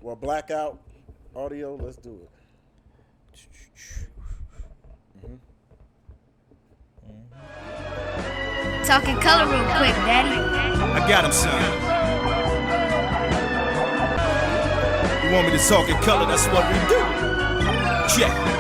Well, blackout audio. Let's do it. Talking color real quick, daddy. I got him, son. You want me to talk in color? That's what we do. Check.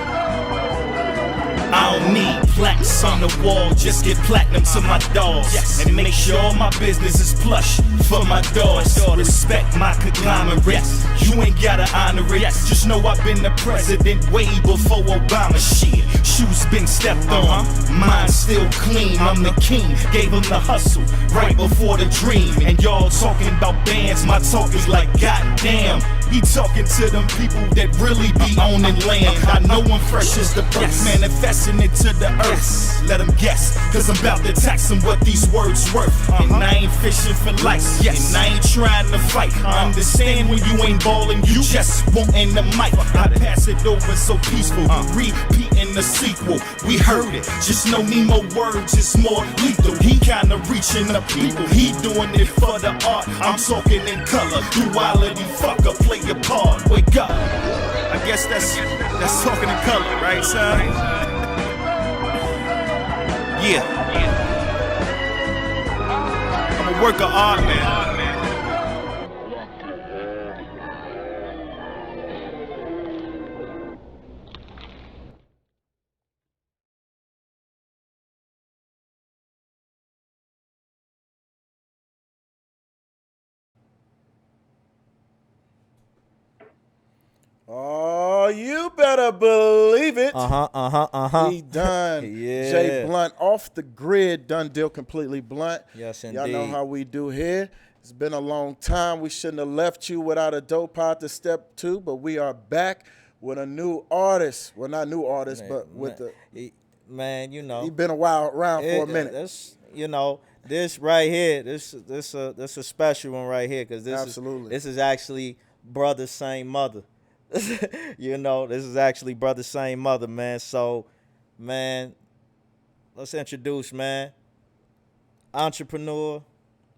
I don't need plaques on the wall, just get platinum to my dogs. And make sure my business is plush for my dogs. Respect my conglomerate. You ain't gotta honor it. Just know I've been the president way before Obama shit. Shoes been stepped on, mine still clean. I'm the king, gave him the hustle right before the dream. And y'all talking about bands, my talk is like goddamn. He talking to them people that really be owning land. I know I'm fresh as the earth, manifesting it to the earth. Let them guess, cause I'm about to tax them what these words worth. And I ain't fishing for likes, and I ain't trying to fight. I understand when you ain't balling, you just wanting the mic. I pass it over so peaceful, repeating the sequel. We heard it, just know Nimo words is more lethal. He kinda reaching the people, he doing it for the art. I'm talking in color, duality, fucker, play your part, wake up. I guess that's talking in color, right, son? Yeah. I'm a work of art, man. Oh, you better believe it. He Dunn Yeah. J Blunt off the grid. Done deal completely blunt. Yes, Y'all know indeed. how we do here. It's been a long time. We shouldn't have left you without a dope pod to step two, but we are back with a new artist. Well, not new artist, but with the. Man, you know. He been a while around for a minute. This, you know, this right here, this a special one right here, because this is actually brother, same mother. You know, this is actually brother, same mother, man. So, man, let's introduce, man. Entrepreneur,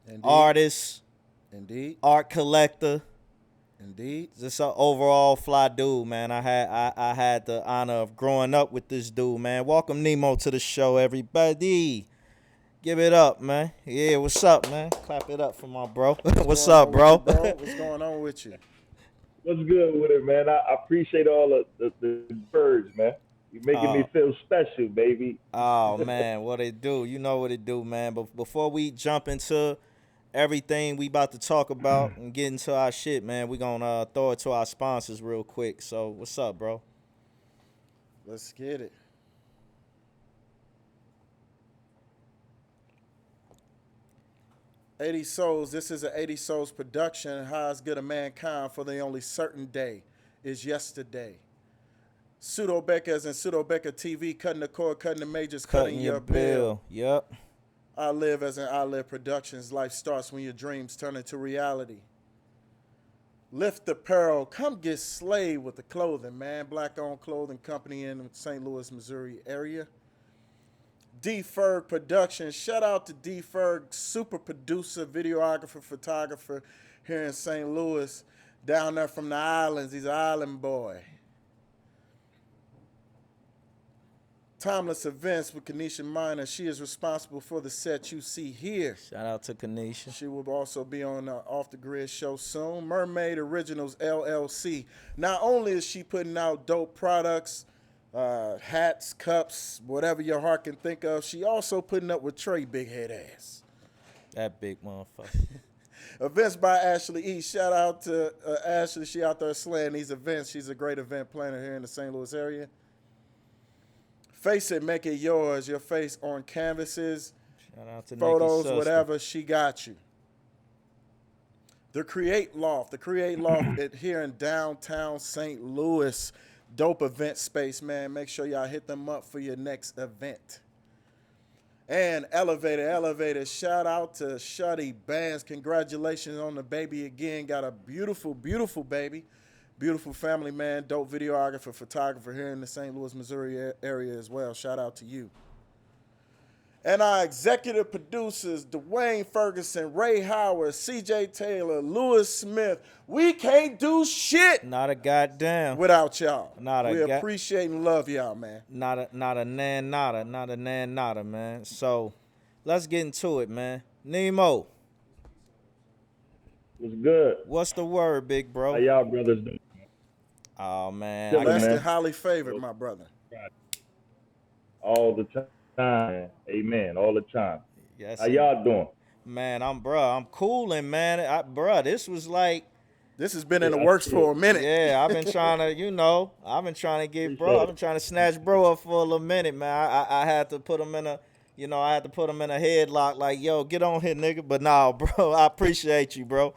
Indeed. artist, Indeed. art collector. Indeed. Just an overall fly dude, man. I had the honor of growing up with this dude, man. Welcome Nimo to the show, everybody. Give it up, man. Yeah, what's up, man? Clap it up for my bro. What's up, bro? What's going on with you? What's good with it, man? I appreciate all the words, man. You're making me feel special, baby. Oh, man, what it do? You know what it do, man. But before we jump into everything we about to talk about and get into our shit, man, we gonna throw it to our sponsors real quick. So what's up, bro? Let's get it. '80 Souls. This is an '80 Souls production. How as good a mankind for the only certain day is yesterday. Pseudo Becca as in Pseudo Becca TV, cutting the cord, cutting the majors, cutting your bill. Yep. I Live as in I Live Productions. Life starts when your dreams turn into reality. Lift Apparel. Come get slayed with the clothing, man. Black-owned clothing company in the St. Louis, Missouri area. D Ferg Productions. Shout out to D Ferg, super producer, videographer, photographer here in St. Louis. Down there from the islands. He's an island boy. Timeless Events with Kanisha Minor. She is responsible for the set you see here. Shout out to Kanisha. She will also be on Off the Grid show soon. Mermaid Originals LLC. Not only is she putting out dope products, hats, cups, whatever your heart can think of, she also putting up with Trey Big Head Ass. That big motherfucker. Events by Ashley E. Shout out to Ashley. She out there slaying these events. She's a great event planner here in the St. Louis area. Face it, make it yours. Your face on canvases, Shout out to photos, Nikki whatever. She got you. The Create Loft here in downtown St. Louis. Dope event space, man. Make sure y'all hit them up for your next event. And Elevator. Shout out to Shuddy Bands. Congratulations on the baby again. Got a beautiful, beautiful baby. Beautiful family, man. Dope videographer, photographer here in the St. Louis, Missouri area as well. Shout out to you. And our executive producers, Dwayne Ferguson, Ray Howard, CJ Taylor, Lewis Smith. We can't do shit Not a goddamn. without y'all. We a appreciate and love y'all, man. Not a nada, man. So let's get into it, man. Nemo, What's good? what's the word, big bro? How y'all brothers doing? Oh man, Good, Blessed man. and highly favored, my brother. All the time. Amen. All the time. yes, How y'all doing? man. I'm cooling, man. This was like, This has been in the works for a minute. yeah, I've been trying to, I've been trying to get bro. Appreciate I've been trying to snatch bro up for a little minute, man. I had to put him in a, I had to put him in a headlock, like, yo, get on here, nigga. But nah, bro, I appreciate you, bro.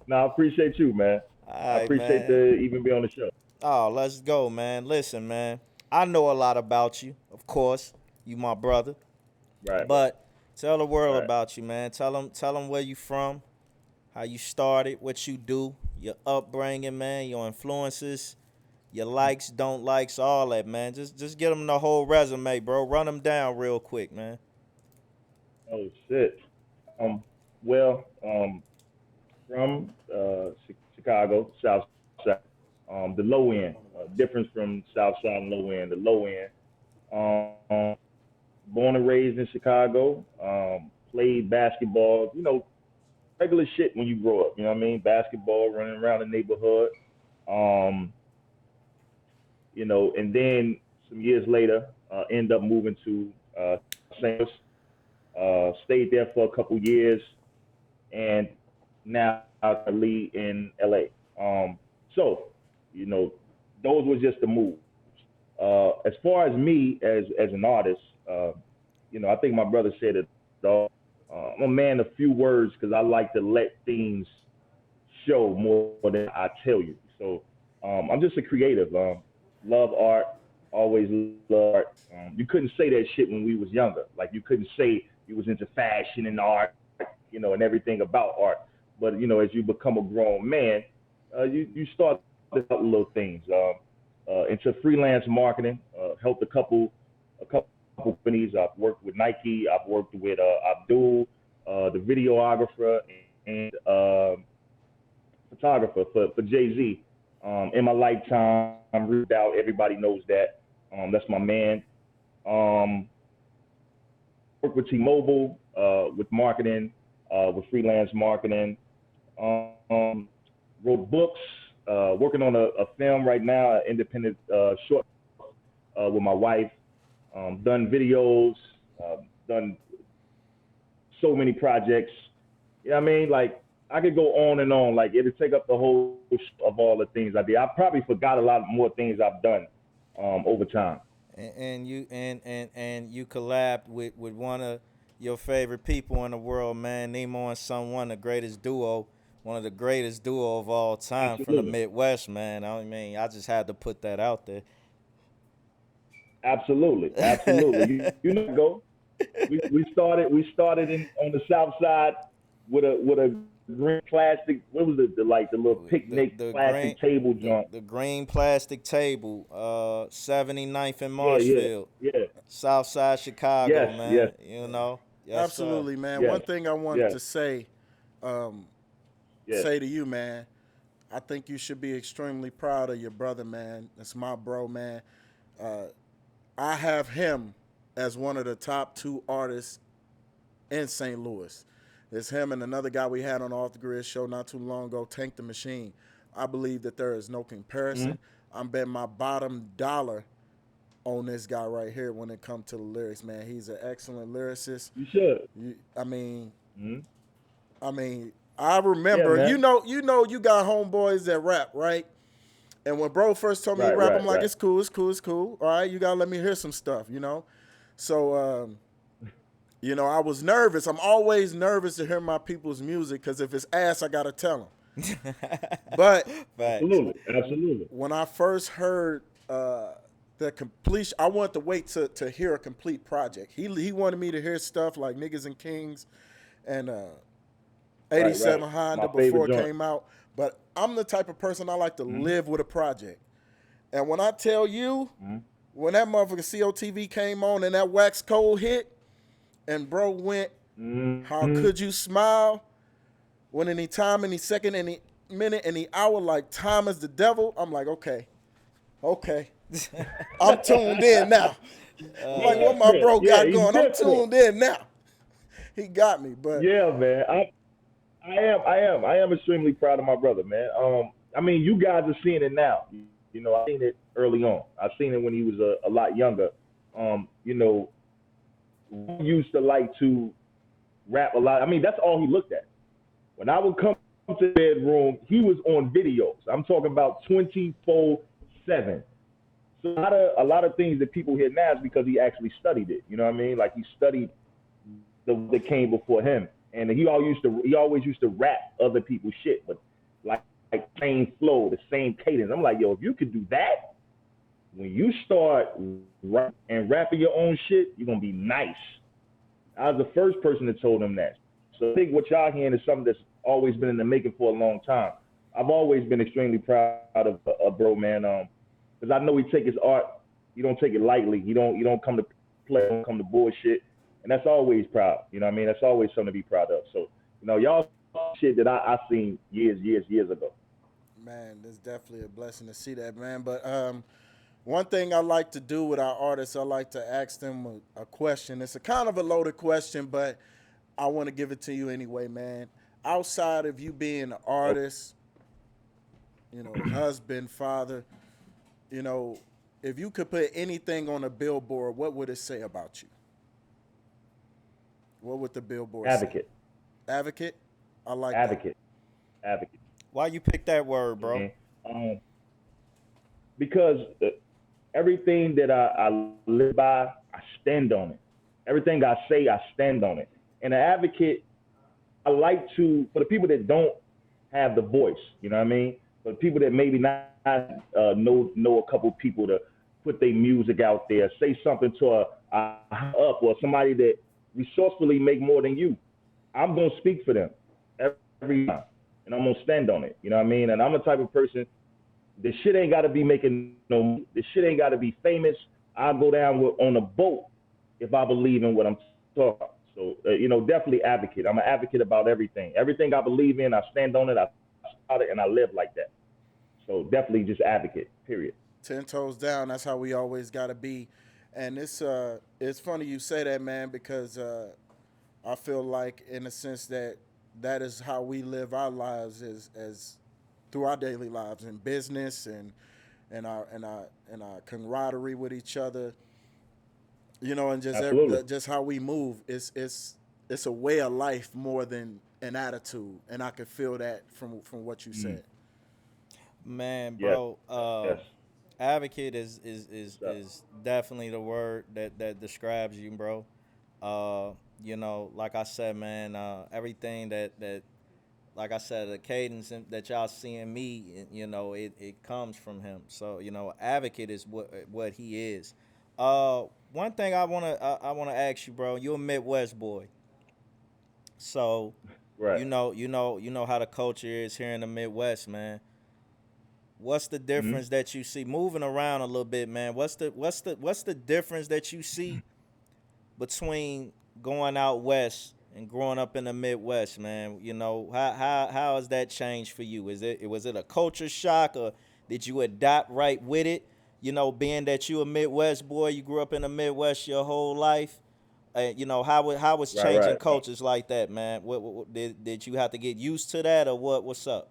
No, I appreciate you, man. All I right, appreciate man. to even be on the show. Oh, let's go, man. Listen, man. I know a lot about you, of course. You my brother. Right. But tell the world Right. about you, man. Tell them where you from, how you started, what you do, your upbringing, man, your influences, your likes, don't likes, all that, man. Just get them the whole resume, bro. Run them down real quick, man. Oh shit. Well, from Chicago, South Side, the low end. Difference from South Side and low end. The low end. Born and raised in Chicago. Played basketball. Regular shit when you grow up. You know what I mean? Basketball, running around the neighborhood. And then some years later, end up moving to St. Louis. Stayed there for a couple years, and now I lead in LA. So, those were just the moves. As far as me as an artist, I think my brother said it all. I'm a man of few words because I like to let things show more than I tell you. So I'm just a creative. Love art, always love art. You couldn't say that shit when we was younger. Like you couldn't say you was into fashion and art, and everything about art. But as you become a grown man, you start to do little things. Into freelance marketing, helped a couple companies. I've worked with Nike. I've worked with Abdul, the videographer and photographer for Jay-Z. In my lifetime, I'm Reed Out. Everybody knows that. That's my man. Worked with T-Mobile, with marketing, with freelance marketing. Wrote books. Working on a film right now, an independent short with my wife. Done videos, done so many projects. You know what I mean? Like I could go on and on. Like it'd take up the whole of all the things I did. I probably forgot a lot more things I've done over time. And you collabed with one of your favorite people in the world, man. Nimo and Someone, the greatest duo. One of the greatest duo of all time. Absolutely. From the Midwest, man. I mean, I just had to put that out there. Absolutely. Go. We started on the South Side with a green plastic. What was it? The little picnic plastic table joint. The green plastic table. 79th and Marshfield. Yeah. South Side Chicago, yes, man. Yes. Yes, absolutely, man. Yes. One thing I wanted to say. Say to you, man, I think you should be extremely proud of your brother, man. That's my bro, man. I have him as one of the top 2 artists in St. Louis. It's him and another guy we had on the Off the Grid show not too long ago, Tank the Machine. I believe that there is no comparison. Mm-hmm. I'm betting my bottom dollar on this guy right here when it comes to the lyrics, man. He's an excellent lyricist. You should. I remember, you got homeboys that rap, right? And when bro first told me to rap, I'm like, it's cool. All right, you gotta let me hear some stuff, So, I was nervous. I'm always nervous to hear my people's music because if it's ass, I gotta tell them. But absolutely. When I first heard the completion, I wanted to wait to hear a complete project. He wanted me to hear stuff like Niggas and Kings and 87 Honda before it came out. But I'm the type of person I like to live with a project. And when I tell you, when that motherfucker COTV came on and that Wax Cold hit, and bro went, how could you smile when any time, any second, any minute, any hour, like time is the devil? I'm like, okay. I'm tuned in now. I'm like, what my bro got going? I'm tuned in now. He got me, but yeah, man. I am extremely proud of my brother, man. I mean, you guys are seeing it now. You know, I seen it early on. I seen it when he was a lot younger. You know, we used to like to rap a lot. I mean, that's all he looked at. When I would come to the bedroom, he was on videos. I'm talking about 24/7. So a lot of things that people hear now is because he actually studied it. You know what I mean? Like he studied that came before him, and he always used to rap other people's shit, but like same flow, the same cadence. I'm like, yo, if you could do that, when you start rapping your own shit, you're gonna be nice. I was the first person that told him that. So I think what y'all hearing is something that's always been in the making for a long time. I've always been extremely proud of bro, man. Because I know he take his art, he don't take it lightly. He don't come to play, don't come to bullshit. And that's always proud. You know what I mean? That's always something to be proud of. So, you know, y'all shit that I seen years ago. Man, it's definitely a blessing to see that, man. But one thing I like to do with our artists, I like to ask them a question. It's a kind of a loaded question, but I want to give it to you anyway, man. Outside of you being an artist, you know, husband, father, you know, if you could put anything on a billboard, what would it say about you? What would the billboard Advocate. say? Advocate? I like Advocate. that. Advocate. Why you pick that word, bro? Because everything that I live by, I stand on it. Everything I say, I stand on it. And an advocate, I like to, for the people that don't have the voice, you know what I mean? For the people that maybe not know a couple people to put their music out there, say something to a up or somebody that resourcefully make more than you. I'm going to speak for them every time, and I'm going to stand on it, you know what I mean? And I'm the type of person, this shit ain't got to be making this shit ain't got to be famous. I'll go down on a boat if I believe in what I'm talking about. So, you know, definitely advocate. I'm an advocate about everything. Everything I believe in, I stand on it, I start it, and I live like that. So definitely just advocate, period. 10 toes down, that's how we always got to be. And it's funny you say that, man, because I feel like in a sense that is how we live our lives as through our daily lives in business and our camaraderie with each other, you know, and just how we move. It's a way of life more than an attitude, and I could feel that from what you said. Man, bro, yes. Advocate is definitely the word that describes you, bro. You know, like I said, man, everything that like I said, the cadence that y'all see in me, you know, it comes from him. So, you know, advocate is what he is. One thing I wanna ask you, bro. You're a Midwest boy, so right. you know how the culture is here in the Midwest, man. What's the difference that you see moving around a little bit, man? What's the difference that you see between going out west and growing up in the Midwest, man? You know, how has that changed for you? Was it a culture shock, or did you adapt right with it? You know, being that you a Midwest boy, you grew up in the Midwest your whole life. You know, how was changing cultures like that, man? What did you have to get used to that, or what? What's up?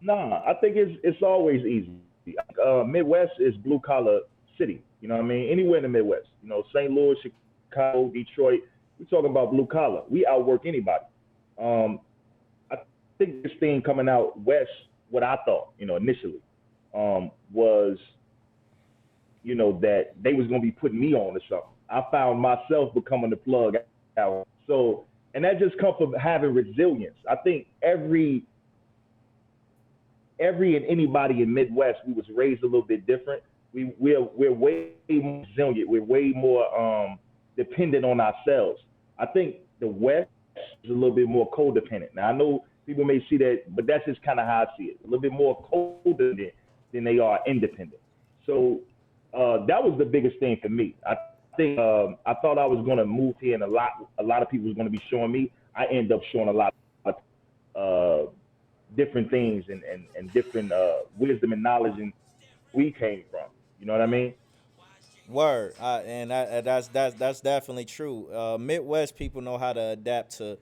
Nah, I think it's always easy. Midwest is blue collar city. You know what I mean? Anywhere in the Midwest. You know, St. Louis, Chicago, Detroit. We're talking about blue collar. We outwork anybody. I think this thing coming out west, what I thought, you know, initially, was, you know, that they was gonna be putting me on or something. I found myself becoming the plug out. So, and that just comes from having resilience. I think every and anybody in Midwest, we was raised a little bit different. We're way more resilient. We're way more dependent on ourselves. I think the West is a little bit more codependent. Now I know people may see that, but that's just kind of how I see it. A little bit more codependent than they are independent. So that was the biggest thing for me. I think I thought I was gonna move here, and a lot of people was gonna be showing me. I end up showing a lot of different things and different wisdom and knowledge and we came from. You know what I mean? Word, and that's definitely true. Midwest people know how to adapt to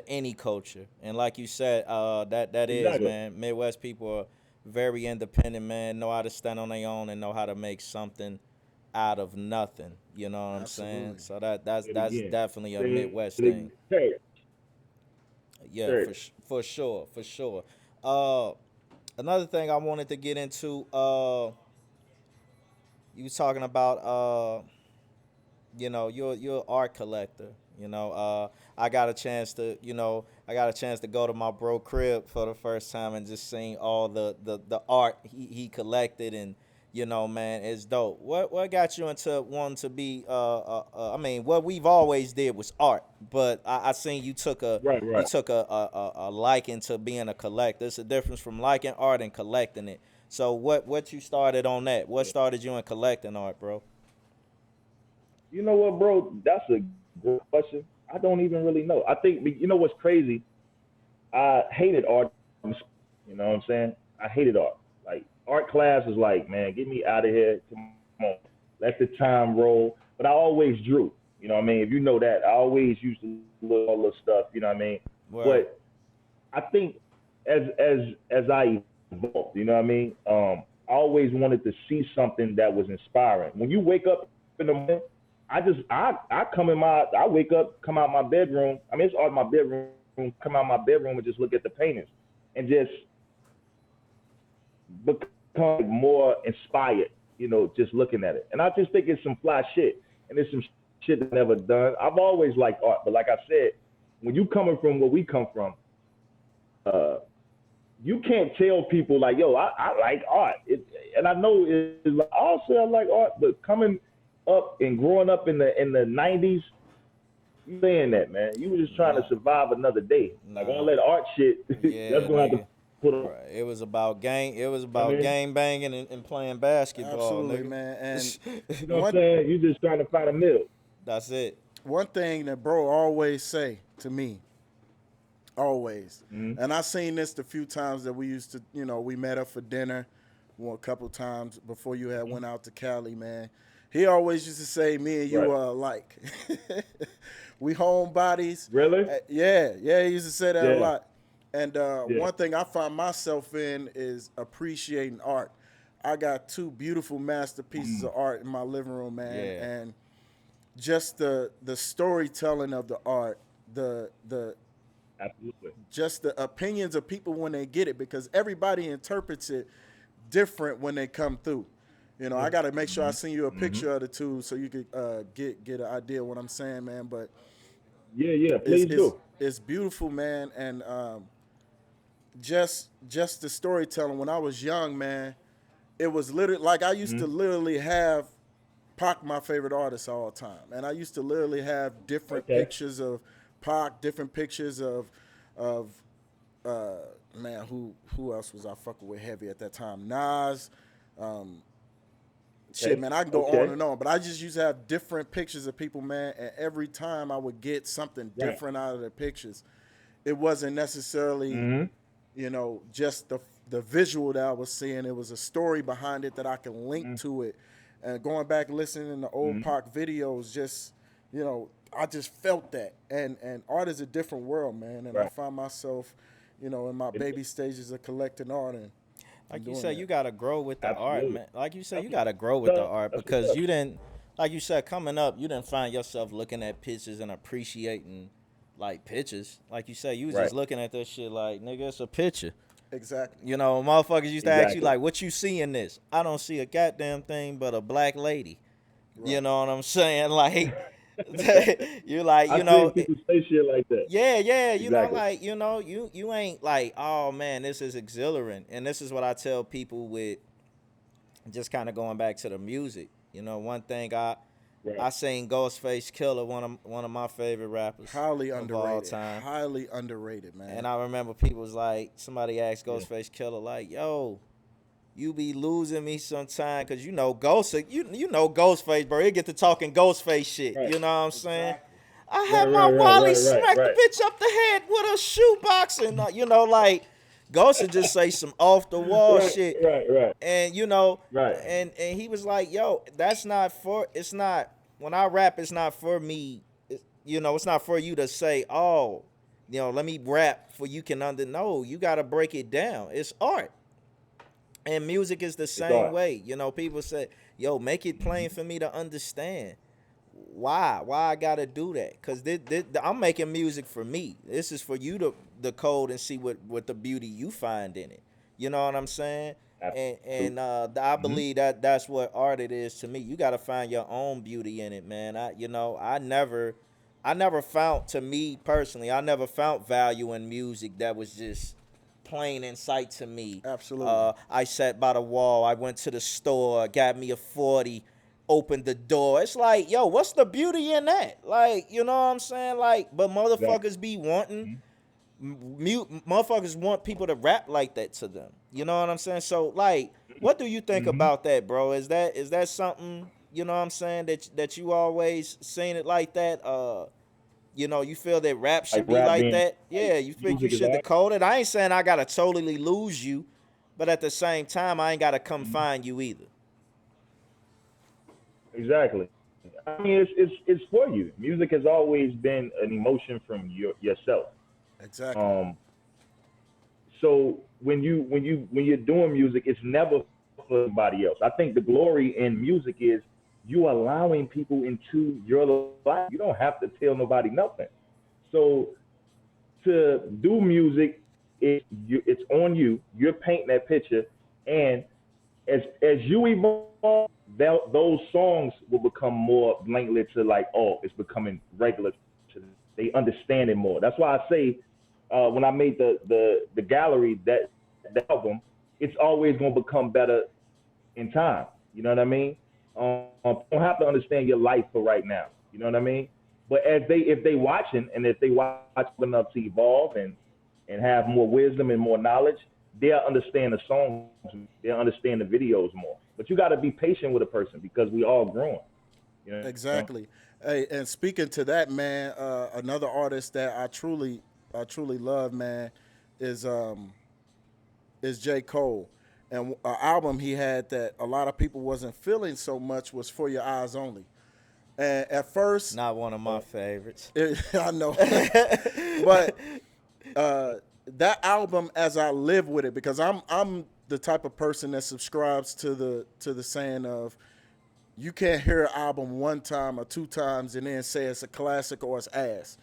any culture, and like you said, that is, Exactly. man. Midwest people are very independent, man. Know how to stand on their own and know how to make something out of nothing. You know what I'm saying? Absolutely. So that's Say it that's again. definitely a Say Midwest it thing. again. Church. Yeah, Church. for sure, for sure. Another thing I wanted to get into, you was talking about you're an art collector. I got a chance to go to my bro crib for the first time and just seeing all the art he collected, and man, it's dope. What got you into wanting to be I mean, what we've always did was art, but I seen you took a Right, you right. took a liking to being a collector. It's a difference from liking art and collecting it. So what you started on that? What started you in collecting art, bro? You know what, bro? That's a good question. I don't even really know. I think you know what's crazy. I hated art. You know what I'm saying? I hated art. Like art class was like, man, get me out of here. Come on, let the time roll. But I always drew. You know what I mean? If you know that, I always used to look all this stuff. You know what I mean? Word. But I think as I evolved, you know what I mean? I always wanted to see something that was inspiring. When you wake up in the morning, I wake up, come out my bedroom. I mean, it's all my bedroom. Come out my bedroom and just look at the paintings and just become more inspired. Just looking at it. And I just think it's some fly shit, and it's some shit I've never done. I've always liked art, but like I said, when you coming from where we come from, you can't tell people like, yo, I like art. And I know it's like, I'll say I like art, but coming up and growing up in the 90s, you saying that, man. You were just trying to Nah, survive another day. Like all nah. that art shit, that's Yeah, gonna have to nigga. put on. Right. It was about gang. It was I about mean, gang banging and playing basketball, Absolutely, nigga. man. And you know what I'm one saying? You just trying to find a meal. That's it. one thing that bro always say to me, always, Mm-hmm. and I seen this the few times that we used to, we met up for dinner, a couple times before you had went out to Cali, man. He always used to say, "Me and you Right. are alike. We homebodies." Really? Yeah. He used to say that a Yeah. lot. And Yeah. one thing I find myself in is appreciating art. I got two beautiful masterpieces of art in my living room, man, Yeah. and just the storytelling of the art, the Absolutely. just the opinions of people when they get it, because everybody interprets it different when they come through. I got to make sure I send you a Mm-hmm. picture of the two so you could get an idea of what I'm saying, man. But Yeah, yeah. it's Please it's do. it's beautiful, man, and just the storytelling. When I was young, man, it was literally like I used to Mm-hmm. literally have Pac my favorite artist all time, and I used to literally have different Okay. pictures of Pac, different pictures of uh, man, who else was I fucking with heavy at that time? Nas, um, shit, Okay. man, I can go on Okay. and on, but I just used to have different pictures of people, man, and every time I would get something Right. different out of the pictures. It wasn't necessarily, Mm-hmm. just the visual that I was seeing. It was a story behind it that I can link Mm-hmm. to it. And going back and listening to old Mm-hmm. Pac videos, just I just felt that. And art is a different world, man. And I Right. find myself, in my It, baby stages of collecting art and Like you doing said, that. you gotta grow with the art, absolutely. man. Like you said, That's you what's gotta grow with the up. art That's what's because up. you didn't, like you said, coming up, you didn't find yourself looking at pictures and appreciating like pictures. Like you said, you was Right. just looking at this shit like, nigga, it's a picture. Exactly. Motherfuckers used to ask you Exactly. like, what you see in this? I don't see a goddamn thing but a black lady. You Right. know what I'm saying? Like, you like, I seen people say shit like that. yeah, Exactly. like, you ain't like, oh man, this is exhilarating. And this is what I tell people with just kind of going back to the music. One thing I Right. seen Ghostface Killer, one of my favorite rappers Highly of all underrated. time. Highly underrated, man. And I remember people was like, somebody asked Yeah. Ghostface Killer, like, yo, you be losing me sometime, cause you know Ghost, you know Ghostface, bro. He get to talking Ghostface shit. Right. You know what I'm saying? I Right, had my right, Wally right, smack the right. bitch up the head with a shoebox, and you know, like Ghost would just say some off the wall shit, Right. and you know, Right. and he was like, yo, that's not for. It's not when I rap. It's not for me. You know, it's not for you to say, oh, you know, let me rap for you can under. No, you got to break it down. It's art. And music is the same way. You know, people say, yo, make it plain for me to understand. Why I gotta do that? Because I'm making music for me. This is for you to decode and see what the beauty you find in it. You know what I'm saying? And I believe that's what art it is to me. You gotta find your own beauty in it, man. I never found, to me personally, I never found value in music that was just plain in sight to me. Absolutely. I sat by the wall. I went to the store, got me a 40, opened the door. It's like, yo, what's the beauty in that? Like, you know what I'm saying? Like, but motherfuckers be wanting, motherfuckers want people to rap like that to them. You know what I'm saying? So, like, what do you think about that, bro? Is that something, you know what I'm saying, that you always seen it like that? You know, you feel that rap should be like that? Yeah, you think you should decode it? I ain't saying I gotta totally lose you, but at the same time, I ain't gotta come find you either. Exactly. I mean, it's for you. Music has always been an emotion from yourself. Exactly. So when you're doing music, it's never for anybody else. I think the glory in music is you allowing people into your life. You don't have to tell nobody nothing. So to do music, it's on you. You're painting that picture, and as you evolve, those songs will become more blankly to like, oh, it's becoming regular. They understand it more. That's why I say when I made the gallery, that the album, it's always gonna become better in time. You know what I mean? You don't have to understand your life for right now. You know what I mean? But if they watching and if they watch enough to evolve and have more wisdom and more knowledge, they'll understand the songs, they'll understand the videos more. But you got to be patient with a person because we all growing. You know? Exactly. Hey, and speaking to that, man, another artist that I truly love, man, is J. Cole. And an album he had that a lot of people wasn't feeling so much was For Your Eyes Only. And at first, not one of my favorites. I know, but that album, as I live with it, because I'm the type of person that subscribes to the saying of you can't hear an album one time or two times and then say it's a classic or it's ass.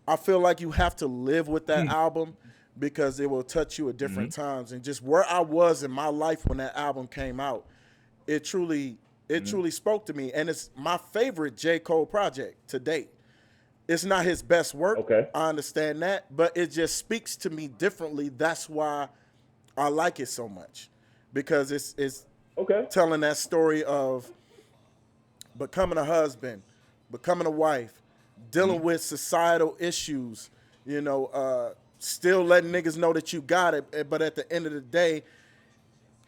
I feel like you have to live with that album because it will touch you at different times. And just where I was in my life when that album came out, it truly spoke to me. And it's my favorite J. Cole project to date. It's not his best work. Okay. I understand that, but it just speaks to me differently. That's why I like it so much, because it's okay. telling that story of becoming a husband, becoming a wife, dealing with societal issues, you know, still letting niggas know that you got it. But at the end of the day,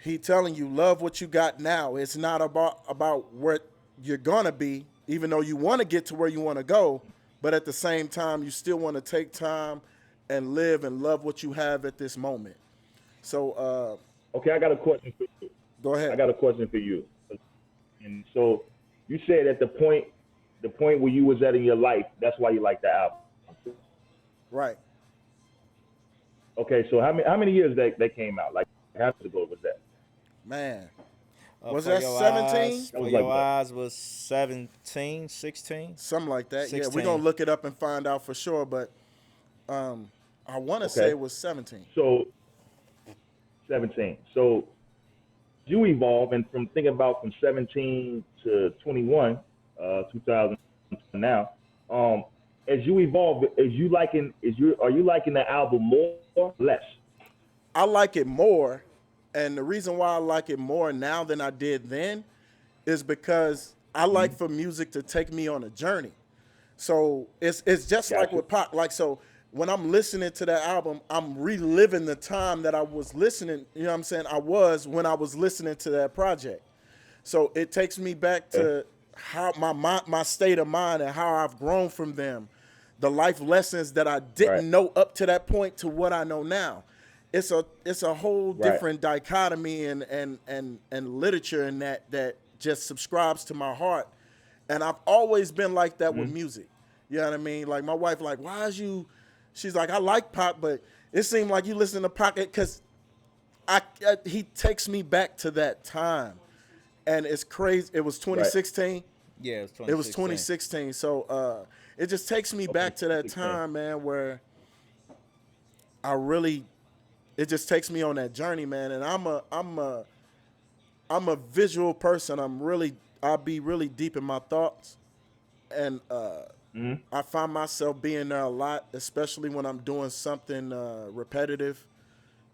he telling you love what you got now. It's not about where you're gonna be, even though you want to get to where you want to go. But at the same time, you still want to take time and live and love what you have at this moment. So, okay, I got a question for you. Go ahead. I got a question for you. And so you said at the point where you was at in your life, that's why you like the album. Right. Okay, so how many years that came out? Like how long ago was that? Man. Was For that Your 17? Eyes, For was Your like that. Eyes was 17, 16? Something like that. 16. Yeah, we're going to look it up and find out for sure. But I want to say it was 17. So 17. So you evolve, and from thinking about from 17 to 21, 2000 now, as you evolve, are you liking the album more or less? I like it more. And the reason why I like it more now than I did then is because I like for music to take me on a journey. So it's just like with pop. Like, so when I'm listening to that album, I'm reliving the time that I was listening. You know what I'm saying? I was when I was listening to that project. So it takes me back to how my state of mind and how I've grown from them, the life lessons that I didn't know up to that point to what I know now. It's a whole different dichotomy and literature in that just subscribes to my heart. And I've always been like that with music. You know what I mean? Like my wife, like, why is you? She's like, I like pop, but it seemed like you listen to pop because he takes me back to that time, and it's crazy. It was 2016. Yeah, it was 2016. So it just takes me back to that time, man, where it just takes me on that journey, man. And I'm a visual person. I'll be really deep in my thoughts, and I find myself being there a lot, especially when I'm doing something repetitive,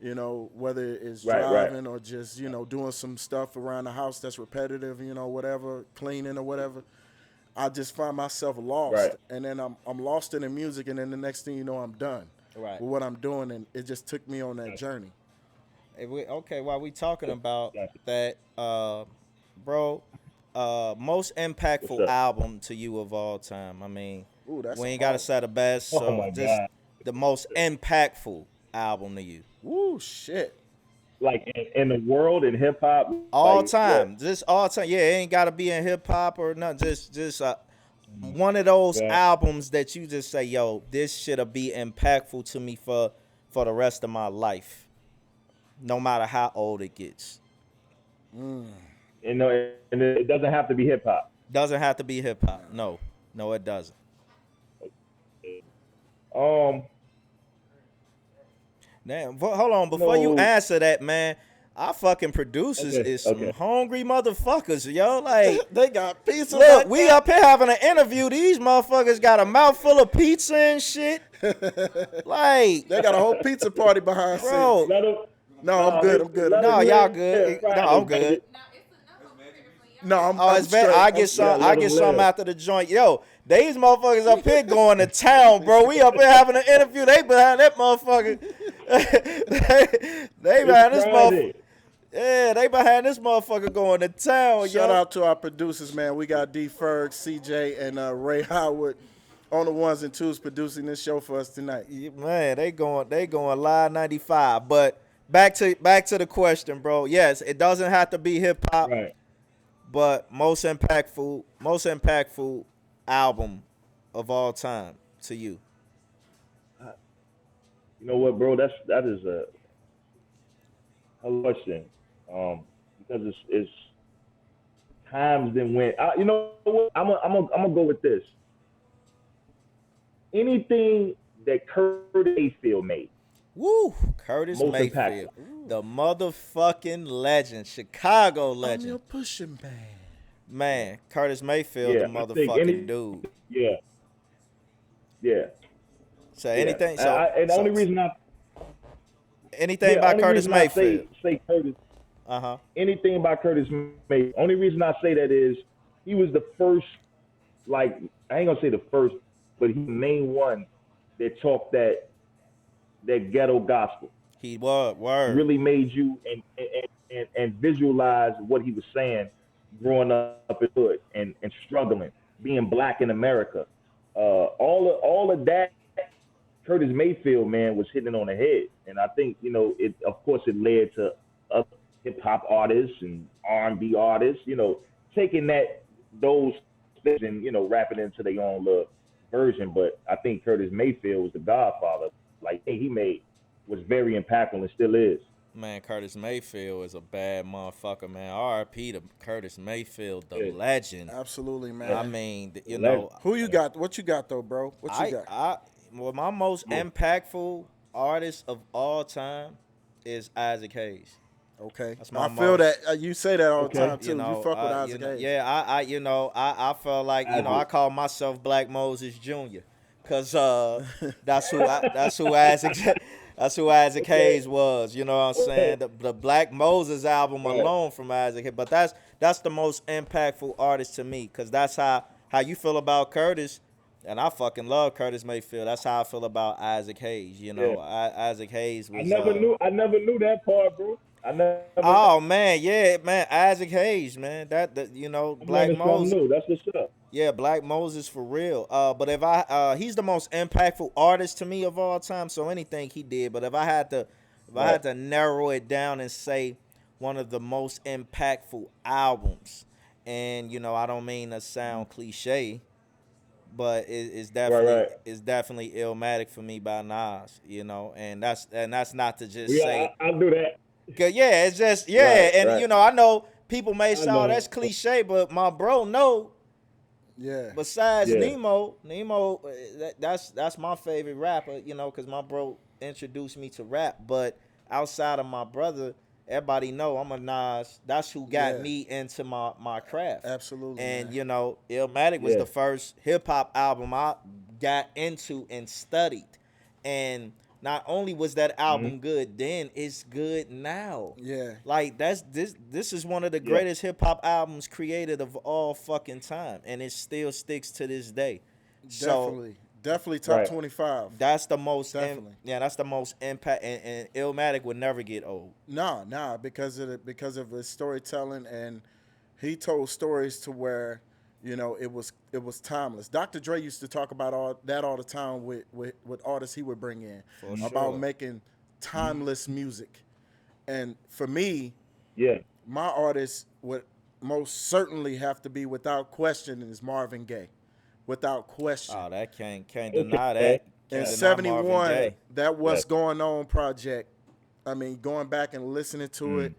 you know, whether it's driving or just, you know, doing some stuff around the house that's repetitive, you know, whatever, cleaning or whatever. I just find myself lost, and then I'm lost in the music, and then the next thing you know, I'm done with what I'm doing, and it just took me on that journey. Okay, while we talking about that, bro, most impactful album to you of all time. I mean, we ain't got to say the best, so just the most impactful album to you. Woo, shit. Like in the world, in hip hop, all like, time, just all time. Yeah, it ain't got to be in hip hop or nothing. Just one of those albums that you just say, yo, this should be impactful to me for the rest of my life, no matter how old it gets. You know, and it doesn't have to be hip hop. Doesn't have to be hip hop. No, it doesn't. Damn, hold on. Before you answer that, man, our fucking producers is some hungry motherfuckers, yo. Like they got pizza. Look, we up here having an interview. These motherfuckers got a mouthful of pizza and shit. Like they got a whole pizza party behind bro. No, I'm good. No, y'all good. No, I'm good. No, I'm it's better. I get some after the joint. Yo, these motherfuckers up here going to town, bro. We up here having an interview. They behind that motherfucker. they behind this motherfucker. Yeah, they behind this motherfucker going to town. Shout out to our producers, man. We got D Ferg, CJ, and Ray Howard on the ones and twos producing this show for us tonight. Man, they going live 95. But back to the question, bro. Yes, it doesn't have to be hip hop. Right. But most impactful album of all time to you. You know what, bro? That is a question. Because it's times then went. You know what? I'm gonna go with this. Anything that Curtis Mayfield made. Woo, Curtis Mayfield, the motherfucking legend, Chicago legend. I'm your pushing man, Curtis Mayfield, the motherfucking dude. Yeah. So anything. And the only reason anything by Curtis Mayfield. Say Curtis. Anything by Curtis Mayfield. Only reason I say that is he was the first. Like I ain't gonna say the first, but he the main one that talked that ghetto gospel. He was word. Really made you and visualize what he was saying growing up in hood and struggling, being black in America. All of that, Curtis Mayfield, man, was hitting it on the head. And I think, you know, of course it led to other hip hop artists and R&B artists, you know, taking those things and, you know, rapping into their own little version. But I think Curtis Mayfield was the godfather. Like he made was very impactful and still is. Man, Curtis Mayfield is a bad motherfucker, man. R.I.P. to Curtis Mayfield, the legend. Absolutely, man. I mean, you know. Who you got? What you got, though, bro? What you got? Well, my most impactful artist of all time is Isaac Hayes. Okay. I feel that. You say that all the time, too. You fuck with Isaac Hayes. Yeah, I felt like, you know, I call myself Black Moses Jr. Because that's who Isaac Hayes was, you know what I'm saying? The Black Moses album alone from Isaac Hayes. But that's the most impactful artist to me, because that's how you feel about Curtis. And I fucking love Curtis Mayfield. That's how I feel about Isaac Hayes. You know, Isaac Hayes was. I never knew that part, bro. I never. Oh man, yeah, man, Isaac Hayes, man. That you know, I'm Black learning something Moses. new. That's what's up. Yeah, Black Moses for real. But if he's the most impactful artist to me of all time. So anything he did. But if I had to narrow it down and say one of the most impactful albums, and you know, I don't mean to sound cliche, but it's definitely Illmatic for me by Nas. You know, and that's not to just say. I'll do that. Yeah, it's just you know, I know people may say, "Oh, that's cliche," but my bro, no. Yeah. Besides Nimo, that's my favorite rapper, you know, because my bro introduced me to rap. But outside of my brother, everybody know I'm a Nas. That's who got me into my craft. Absolutely. And, man. you know, Illmatic was the first hip-hop album I got into and studied. And not only was that album good then, it's good now. Yeah. Like this is one of the greatest hip hop albums created of all fucking time, and it still sticks to this day. Definitely top 25. That's the most Definitely. that's the most impact, and Illmatic would never get old. Nah, because of his storytelling, and he told stories to where, you know, it was timeless. Dr. Dre used to talk about all the time with artists he would bring in about making timeless music. And for me, my artist would most certainly have to be, without question, is Marvin Gaye. Without question. Oh, that can't deny that. In 71, that What's Going On project, I mean, going back and listening to it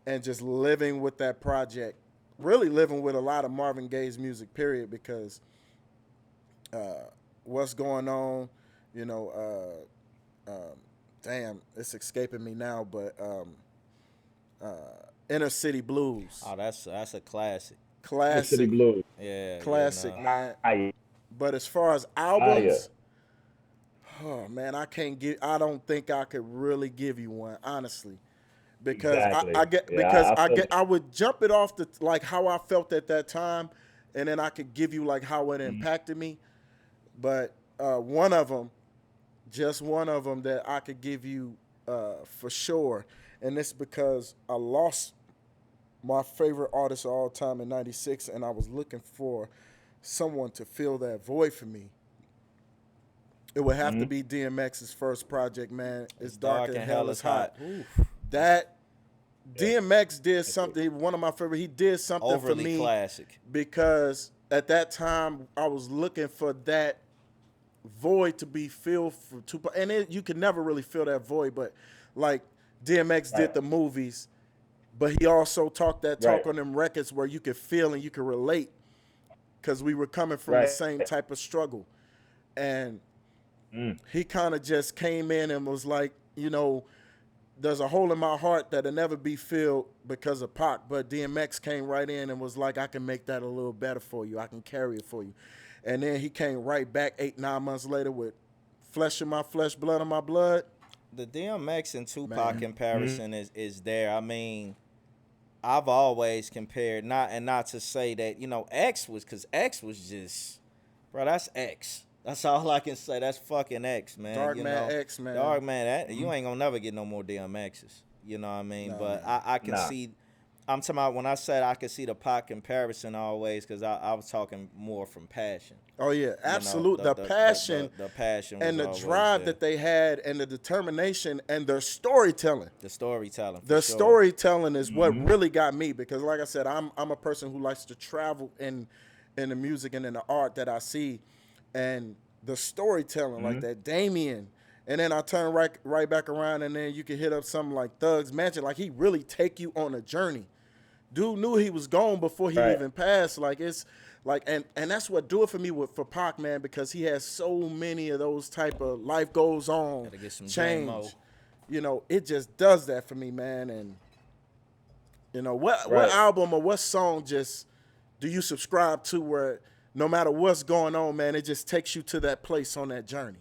and just living with that project. Really living with a lot of Marvin Gaye's music, period, because What's Going On, you know, damn, it's escaping me now, but Inner City Blues. Oh, that's a classic. Inner City Blues. Yeah. Classic, yeah, no. man. But as far as albums, oh man, I don't think I could really give you one, honestly. Because I would jump it off like how I felt at that time, and then I could give you like how it impacted me. But one of them that I could give you for sure, and it's because I lost my favorite artist of all time in '96, and I was looking for someone to fill that void for me. It would have to be DMX's first project, man. It's Dark and Hell is Hot. Oof. That DMX did something. One of my favorite. He did something overly for me, classic, because at that time I was looking for that void to be filled for Tupac, and you could never really fill that void. But like DMX did the movies, but he also talk on them records where you could feel and you could relate, because we were coming from the same type of struggle, and he kind of just came in and was like, you know, there's a hole in my heart that'll never be filled because of Pac, but DMX came right in and was like, I can make that a little better for you. I can carry it for you. And then he came right back 8-9 months later with Flesh in My Flesh, Blood in My Blood. The DMX and Tupac comparison is there. I mean, I've always compared, not to say that, you know, X was just, bro, that's X. That's all I can say. That's fucking X, man. Dark you Man know? X, man. Dark Man, you ain't gonna never get no more DMXs. You know what I mean? But I can see, I'm talking about when I said I could see the Pac comparison always, because I was talking more from passion. Oh, yeah, absolutely. The passion and the drive that they had, and the determination and their storytelling. The storytelling. The storytelling is what really got me, because like I said, I'm a person who likes to travel in the music and in the art that I see. And the storytelling, like that Damien, and then I turn right back around, and then you can hit up something like Thug's Mansion. Like, he really take you on a journey. Dude knew he was gone before he even passed. Like, it's like, and that's what do it for me for Pac, man, because he has so many of those type of life goes on, Gotta get some change. J-Mo. You know, it just does that for me, man. And you know, what album or what song just do you subscribe to where no matter what's going on, man, it just takes you to that place on that journey?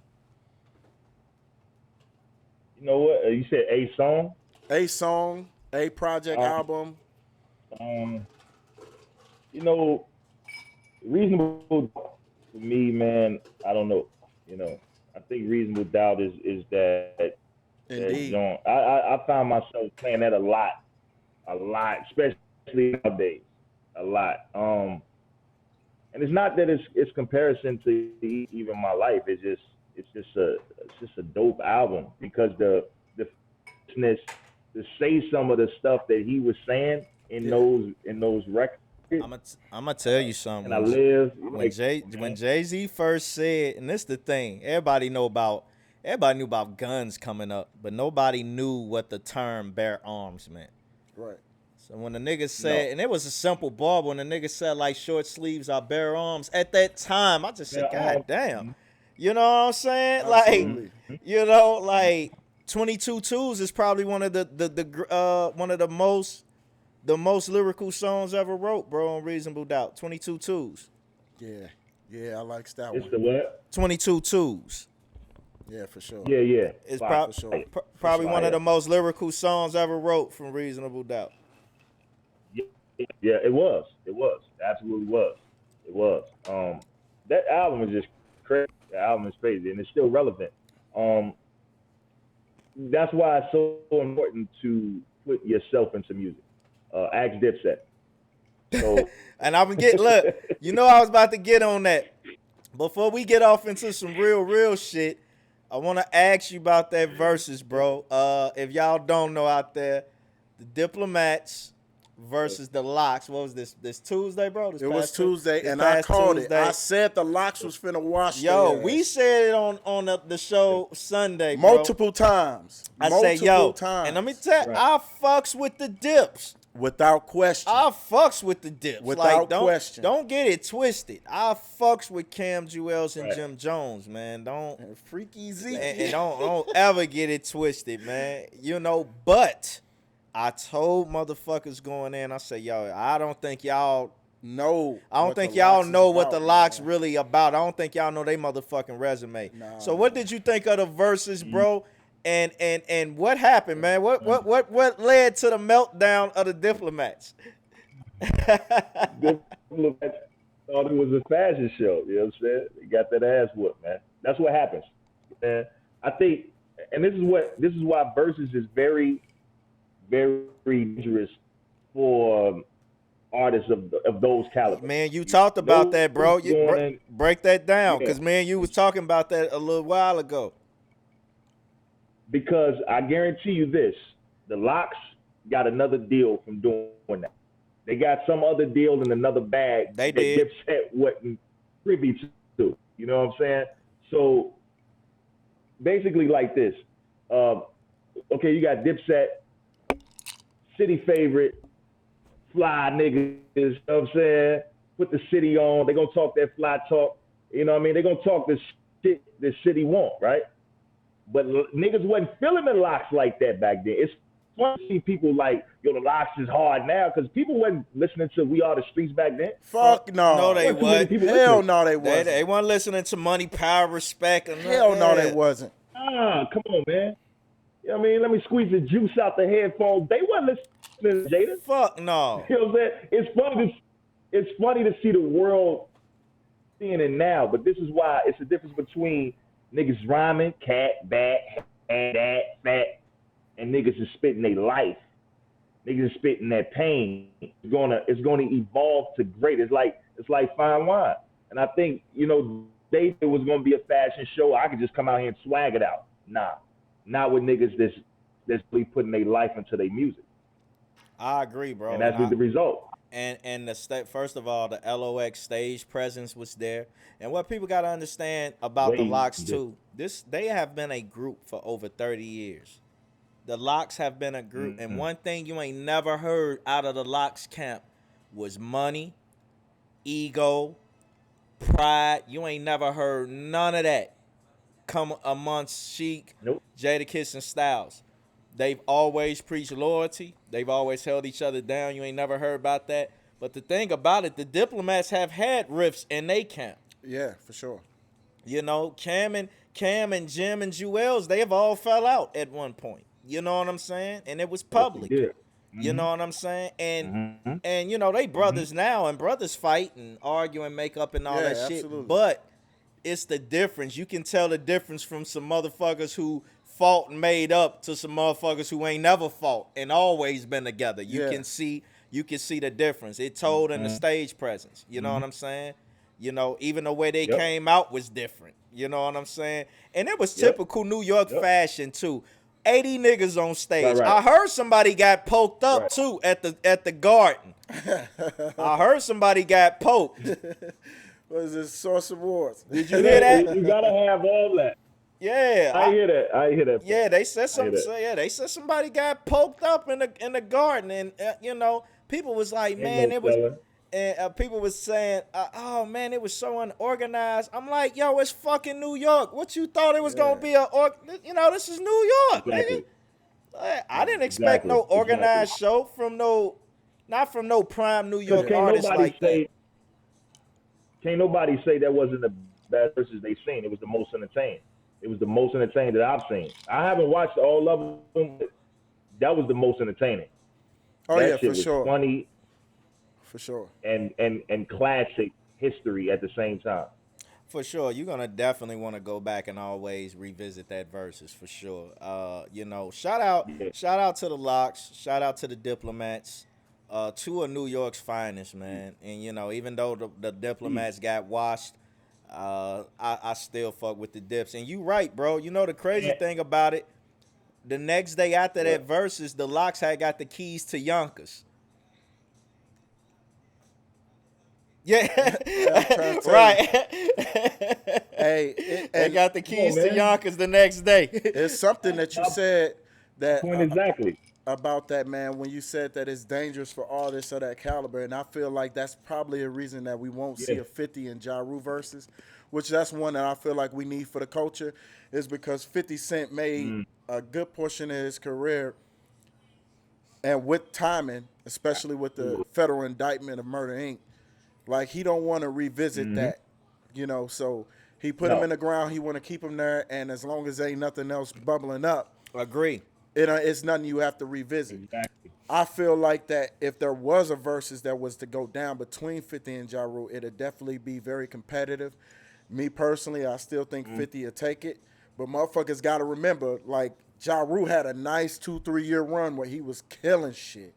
You know what? You said a song? A song, a project, album. You know, Reasonable for me, man, I don't know. You know, I think Reasonable Doubt is that Indeed. joint. I find myself playing that a lot, especially nowadays, a lot. And it's not that it's comparison to even my life. It's just a dope album because the fitness to say some of the stuff that he was saying in those records. I'm gonna tell you And I something. live When Jay-Z first said, and this the thing, everybody knew about guns coming up, but nobody knew what the term bare arms meant. Right. So when the nigga said, and it was a simple bar, but when the nigga said like short sleeves are bare arms, at that time I just said, God damn. You know what I'm saying? Absolutely. Like, you know, like 22 Twos is probably one of the most lyrical songs ever wrote, bro, on Reasonable Doubt. 22 Twos. Yeah, I like that it's one. the what? 22 Twos. Yeah, for sure. Yeah. It's For sure. probably one of Yeah. the most lyrical songs ever wrote from Reasonable Doubt. Yeah, it was. It absolutely was. It was. That album is just crazy. The album is crazy, and it's still relevant. That's why it's so important to put yourself into music. Ask Dipset. So, And I'm gonna look, you know I was about to get on that. Before we get off into some real shit, I want to ask you about that versus, bro. If y'all don't know out there, the Diplomats versus the Locks. What was this Tuesday, bro? It was Tuesday, and I called it. I said the Locks was finna wash Yo, their we ass. said it on the show Sunday, bro. multiple times. I multiple say, yo, times. and let me tell you, I fucks with the Dips. Without question. I fucks with the Dips. Without like, question. Don't get it twisted. I fucks with Cam Jewels and Right. Jim Jones, man. Don't And Freaky Z. and don't ever get it twisted, man. You know, but I told motherfuckers going in, I said, yo, I don't think y'all No. I don't what think the y'all Locks is know what about, the Locks man. really about. I don't think y'all know they motherfucking resume. Nah, So what did you think of the verses, bro? And what happened, man? What led to the meltdown of the Diplomats? Diplomats thought it was a fashion show. You know what I'm saying? They got that ass whooped, man. That's what happens. And I think, and this is why versus is very, very dangerous for artists of those calibers. Man, you talked about that, bro. What's going You in- break that down, Yeah. because man, you was talking about that a little while ago. Because I guarantee you this, the Locks got another deal from doing that. They got some other deal in another bag They that did. Dipset wasn't privy to. You know what I'm saying? So basically like this. Okay, you got Dipset, city favorite, fly niggas, you know what I'm saying? Put the city on. They're going to talk that fly talk. You know what I mean? They're going to talk the shit the city want, right? But niggas wasn't feeling the Locks like that back then. It's fun to see people like, yo, the Locks is hard now, because people wasn't listening to We Are the Streets back then. Fuck no. No, they Wasn't too many wasn't. people Hell listening. no, they They wasn't. weren't listening to Money, Power, Respect. And Hell no, yeah. they wasn't. Come on, man. You know what I mean? Let me squeeze the juice out the headphones. They wasn't listening to Jada. Fuck no. You know what I'm saying? It's funny to see the world seeing it now, but this is why it's the difference between niggas rhyming, cat, bat, and that, fat, and niggas is spitting their life. Niggas is spitting that pain. It's gonna evolve to great. It's like fine wine. And I think, you know, it was gonna be a fashion show. I could just come out here and swag it out. Nah. Not with niggas that's really putting their life into their music. I agree, bro. And that's the result. And first of all, the LOX stage presence was there. And what people got to understand about the Way Locks different. too, they have been a group for over 30 years. The Locks have been a group, and one thing you ain't never heard out of the Locks camp was money, ego, pride. You ain't never heard none of that come amongst Sheik, Nope. Jadakiss, and Styles. They've always preached loyalty. They've always held each other down. You ain't never heard about that. But the thing about it, the Diplomats have had rifts in they camp. Yeah, for sure. You know, Cam and Jim and Jewels, they have all fell out at one point. You know what I'm saying? And it was public. Yeah. You know what I'm saying? Mm-hmm. And you know, they brothers now, and brothers fight and argue and make up and all Yeah, that shit. absolutely. But it's the difference. You can tell the difference from some motherfuckers who fought and made up to some motherfuckers who ain't never fought and always been together. You Yeah. can see the difference. It told in the stage presence. You know what I'm saying? You know, even the way they Yep. came out was different. You know what I'm saying? And it was Yep. typical New York Yep. fashion too. 80 niggas on stage. Right. I heard somebody got poked up Right. too at the garden. I heard somebody got poked. What is this? Source Awards. Did you hear that? You gotta have all that. Yeah. I hear that. Yeah, they said something. that. So yeah, they said somebody got poked up in the garden, and you know, people was like, Ain't man, no it was, telling. and people was saying, oh man, it was so unorganized. I'm like, yo, it's fucking New York. What you thought it was gonna be you know, this is New York, Exactly. nigga. I didn't expect no organized show from not from no prime New York artist like that. Can't nobody say that wasn't the best verses they seen. It was the most entertaining. It was the most entertaining that I've seen. I haven't watched all of them. But that was the most entertaining. Oh That yeah, shit for was sure. funny For sure. and classic history at the same time. For sure, you're gonna definitely want to go back and always revisit that verses for sure. You know, shout out to the Locks, shout out to the Diplomats, two of New York's finest, man. And you know, even though the Diplomats got washed, I still fuck with the Dips. And you right, bro. You know the crazy thing about it, the next day after that verses, the Locks had got the keys to Yonkers. Yeah, right. Hey, They got the keys Come on, to man. Yonkers the next day. it's something that you said that Point exactly. about that, man, when you said that it's dangerous for artists of that caliber, and I feel like that's probably a reason that we won't see a 50 and Ja Rule versus, which that's one that I feel like we need for the culture, is because 50 Cent made a good portion of his career, and with timing, especially with the federal indictment of Murder Inc., like he don't want to revisit that, you know, so he put him in the ground, he want to keep him there, and as long as ain't nothing else bubbling up, Agree. it's nothing you have to revisit. Exactly. I feel like that if there was a versus that was to go down between 50 and Ja Rule, it'd definitely be very competitive. Me personally, I still think 50 will take it. But motherfuckers got to remember, like, Ja Rule had a nice 2-3 year run where he was killing shit.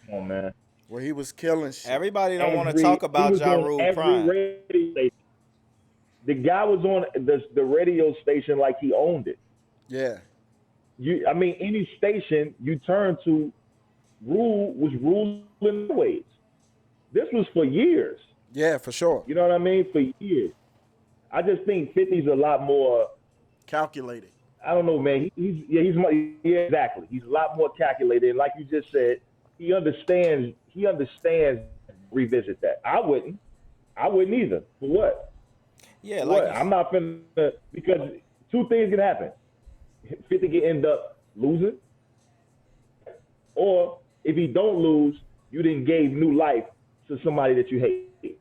Come on, man. Where he was killing shit. Everybody don't want to talk He about was Ja on Rule every Prime. radio station. The guy was on the radio station like he owned it. Yeah. I mean, any station you turn to, Rule was ruling ways. This was for years. Yeah, for sure. You know what I mean? For years. I just think 50's a lot more. Calculated. I don't know, man. Exactly. He's a lot more calculated. And like you just said, he understands. Revisit that. I wouldn't either. For what? Yeah, For like what? I'm not finna, because two things can happen. 50 can end up losing, or if he don't lose, you then gave new life to somebody that you hate.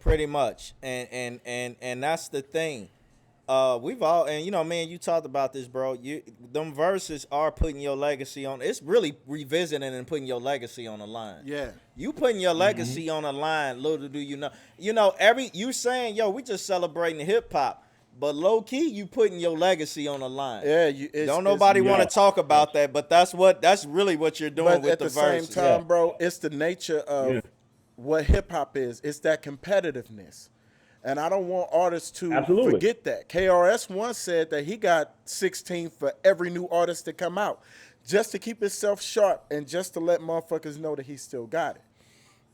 pretty much, and that's the thing. We've all, and you know, man, you talked about this, bro. Them verses are putting your legacy on. It's really revisiting and putting your legacy on the line. Yeah. You putting your legacy on the line. Little do you know. You know, you saying, yo, we just celebrating hip hop, but low key, you putting your legacy on the line. Yeah. Don't nobody want to talk about that, but that's really what you're doing But with at the verses. same time, bro, it's the nature of what hip hop is. It's that competitiveness. And I don't want artists to forget that. KRS once said that he got 16 for every new artist to come out, just to keep himself sharp and just to let motherfuckers know that he still got it.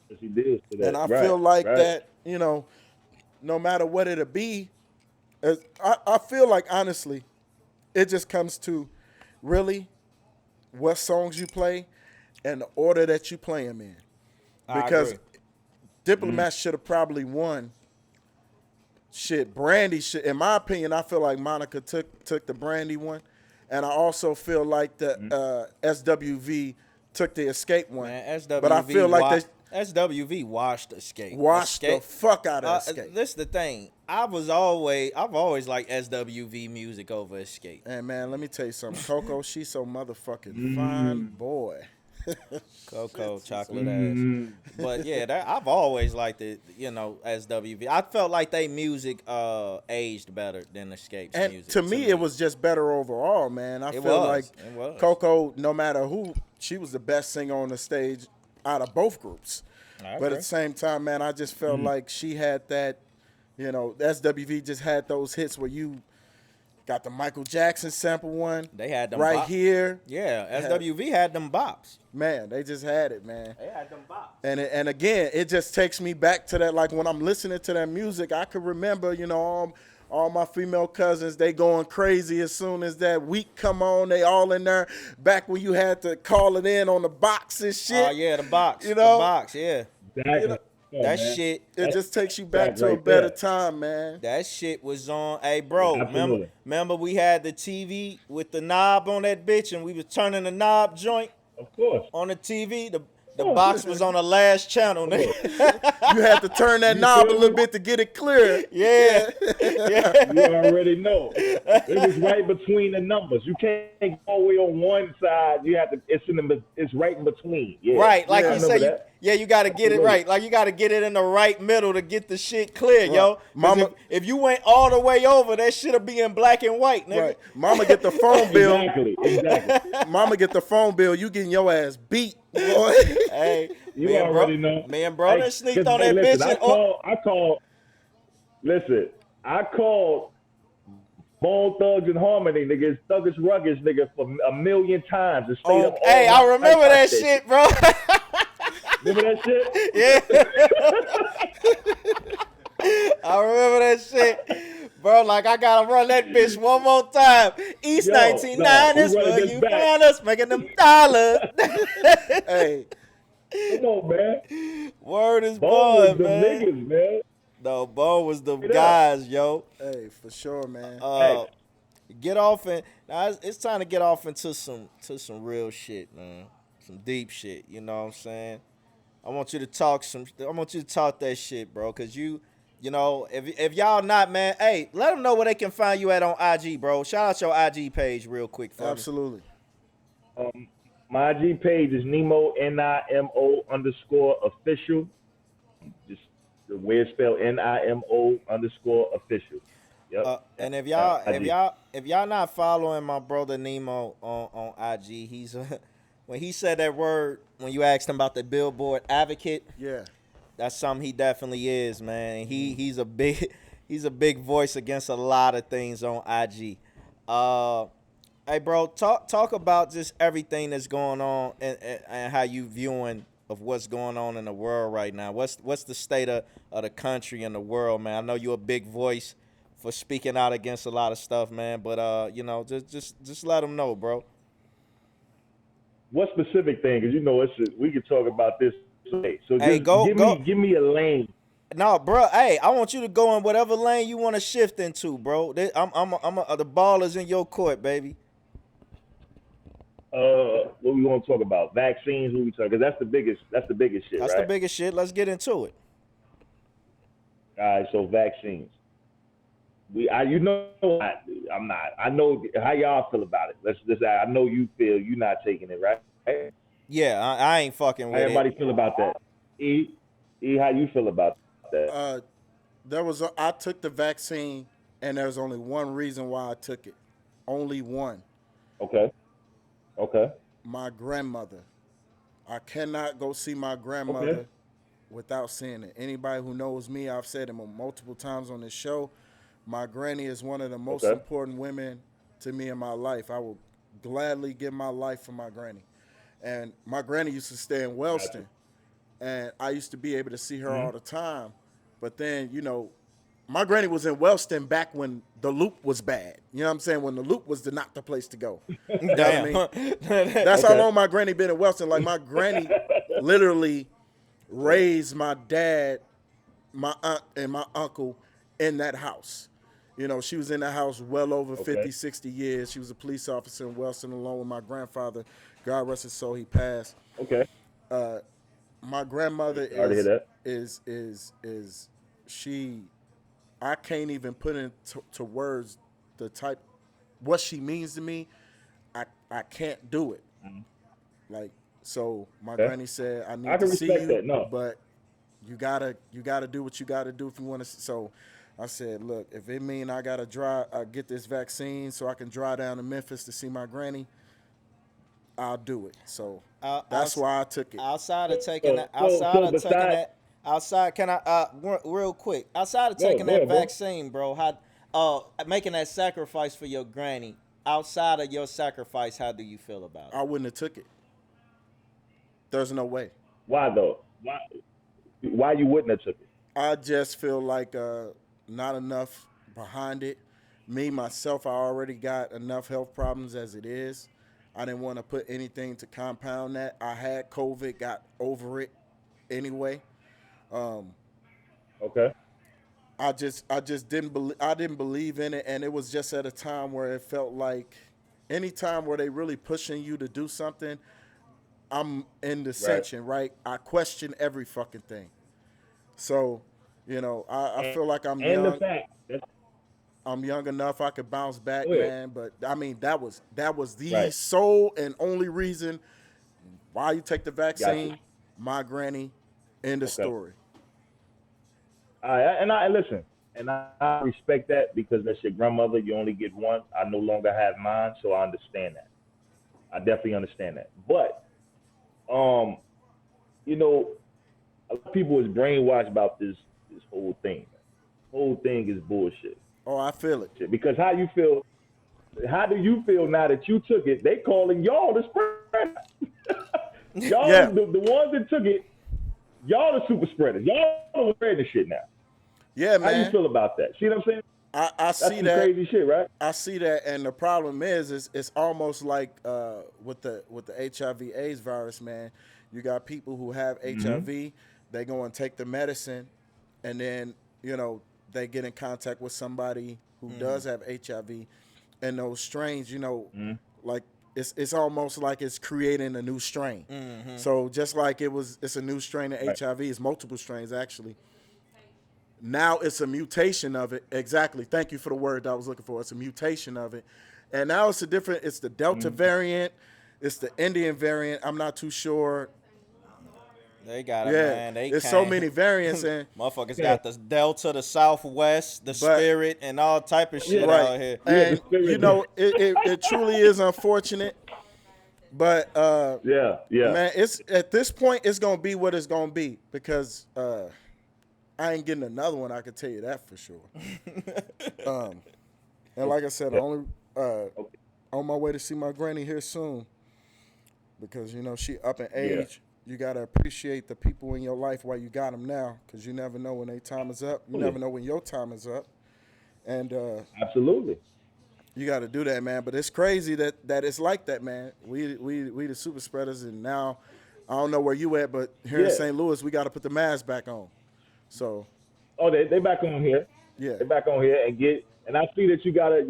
Yes, he did. And I feel like that, you know, no matter what it'll be, I feel like, honestly, it just comes to really what songs you play and the order that you play them in. Because Diplomat should have probably won. Shit, Brandy should. In my opinion, I feel like Monica took the Brandy one, and I also feel like the SWV took the Escape one. Man, SWV, but I feel like SWV washed Escape. Washed the fuck out of Escape. This is the thing. I've always liked SWV music over Escape. And man, let me tell you something. Coco, she's so motherfucking fine, boy. Cocoa chocolate ass. But yeah, I've always liked it, SWV. I felt like they music aged better than Escape's And music. to me, it was just better overall, man. I feel like It was. Coco, no matter who, she was the best singer on the stage out of both groups. I But agree. at the same time, man, I just felt like she had that, SWV just had those hits where you got the Michael Jackson sample one. They had them right here. Yeah, SWV had them bops. Man, they just had it, man. They had them bops. And again, it just takes me back to that. Like when I'm listening to that music, I could remember, all my female cousins, they going crazy as soon as that week come on. They all in there. Back when you had to call it in on the box and shit. Oh yeah, the box. You know? The box, yeah. Exactly. That shit. It just takes you back to a right better there. time, man. That shit was on. Hey, bro, Absolutely. remember we had the TV with the knob on that bitch, and we was turning the knob joint Of course. on the TV. The box was on the last channel, nigga. You had to turn that knob a little bit to get it clear. Yeah. Yeah. You already know. It was right between the numbers. You can't go all the way on one side. You have to. It's right in between. Yeah. Right, like Yeah, you I say, you got to get it right. Like you got to get it in the right middle to get the shit clear, yo. 'Cause Mama- if you went all the way over, that shit'll be in black and white, nigga. Right. Mama get the phone bill. Exactly. Mama get the phone bill. You getting your ass beat, boy. Hey, You me and already know. Me and bro Hey, done sneaked 'cause, on that listen, bitch. I called Bone Thugs and Harmony, nigga, it's Thuggish Ruggish, nigga, for a million times. And stayed up all Hey, I night remember like that shit, bro. Remember that shit? Yeah. I remember that shit. Bro, like I gotta run that bitch one more time. East Yo, 99 no, is we running where this you back. find us making them dollars. Hey, Come on, man. Word is Bone born, was the man. niggas, man. No, Bo was the Straight up. guys, yo. hey, for sure, man. Get off and now it's time to get off into some real shit, man. Some deep shit. You know what I'm saying? I want you to talk that shit, bro. Cause if y'all not, man, hey, let them know where they can find you at on IG, bro. Shout out your IG page real quick for me. Absolutely. My IG page is Nimo, NIMO_official. Just the way it's spelled, NIMO_official. Yep. And if y'all not following my brother Nemo on IG, he's when he said that word when you asked him about the Billboard advocate, Yeah. that's something he definitely is, man. And he's a big voice against a lot of things on IG. Hey, bro, talk about just everything that's going on and how you viewing of what's going on in the world right now. What's the state of the country and the world, man? I know you're a big voice for speaking out against a lot of stuff, man. But just let them know, bro. What specific thing? Because we could talk about this today. So Hey, just give me a lane. No, bro. Hey, I want you to go in whatever lane you want to shift into, bro. The ball is in your court, baby. What we want to talk about? Vaccines. What we talk? Because that's the biggest shit. That's right? the biggest shit. Let's get into it. All right. So vaccines. I'm not. I know how y'all feel about it. I know you feel you're not taking it, right? Yeah, I ain't fucking How with everybody it. feel about that? E, how you feel about that? I took the vaccine, and there's only one reason why I took it. Only one. Okay. My grandmother. I cannot go see my grandmother without seeing it. Anybody who knows me, I've said it multiple times on this show. My granny is one of the most important women to me in my life. I will gladly give my life for my granny. And my granny used to stay in Wellston, and I used to be able to see her all the time. But then, my granny was in Wellston back when the Loop was bad. You know what I'm saying? When the Loop was not the place to go. You know what I mean? That's how long my granny been in Wellston. Like, my granny literally raised my dad, my aunt, and my uncle in that house. She was in that house well over 50, 60 years. She was a police officer in Wellston along with my grandfather. God rest his soul, he passed. Okay. My grandmother Sorry to hear that. is she, I can't even put into words what she means to me. I can't do it. Like, So my Okay. granny said, I I need can to see respect you, that. No. but you gotta do what you gotta do if you want to. So I said, look, if it mean I gotta get this vaccine so I can drive down to Memphis to see my granny, I'll do it. So that's why I took it. Outside of taking that, So besides, can I real quick? Outside of go taking that ahead, bro. vaccine, bro, how making that sacrifice for your granny? Outside of your sacrifice, how do you feel about it? I wouldn't have took it. There's no way. Why though? Why you wouldn't have took it? I just feel like not enough behind it. Me myself, I already got enough health problems as it is. I didn't want to put anything to compound that. I had COVID, got over it anyway. Okay. I just didn't believe in it, and it was just at a time where it felt like any time where they really pushing you to do something, I'm in dissension, right? I question every fucking thing. So, I feel like I'm And young. the fact I'm young enough I could bounce back, Go ahead. man. But I mean, that was the Right. sole and only reason why you take the vaccine. Gotcha. My granny, end of story. I listen, and I respect that because that's your grandmother. You only get one. I no longer have mine, so I understand that. I definitely understand that. But, a lot of people is brainwashed about this whole thing. The whole thing is bullshit. Oh, I feel it. Because how do you feel now that you took it? They calling y'all the spreader. Y'all, Yeah. the ones that took it, y'all the super spreaders. Y'all are spreading the shit now. Yeah, How man. you feel about that? See what I'm saying? I That's see some that. crazy shit, right? I see that, and the problem is it's almost like with the HIV/AIDS virus, man. You got people who have HIV, they go and take the medicine, and then they get in contact with somebody who does have HIV, and those strains, like it's almost like it's creating a new strain. So just like it's a new strain of HIV, it's multiple strains actually. Now it's a mutation of it. Exactly. Thank you for the word I was looking for. It's a mutation of it. And now it's it's the Delta variant. It's the Indian variant. I'm not too sure. They got it, Yeah. man. There's so many variants. And Motherfuckers got the Delta, the Southwest, the Spirit, and all type of shit out here. And, the Spirit. it truly is unfortunate. But, Yeah. man, it's at this point, it's going to be what it's going to be because I ain't getting another one. I can tell you that for sure. And like I said, only on my way to see my granny here soon because she up in age. Yeah. You gotta appreciate the people in your life while you got them now, because you never know when their time is up. You never know when your time is up, and Absolutely. you got to do that, man. But it's crazy that it's like that, man. We the super spreaders, and now I don't know where you at, but here in St. Louis, we got to put the mask back on. So, they back on here. yeah, They back on here and I see that you gotta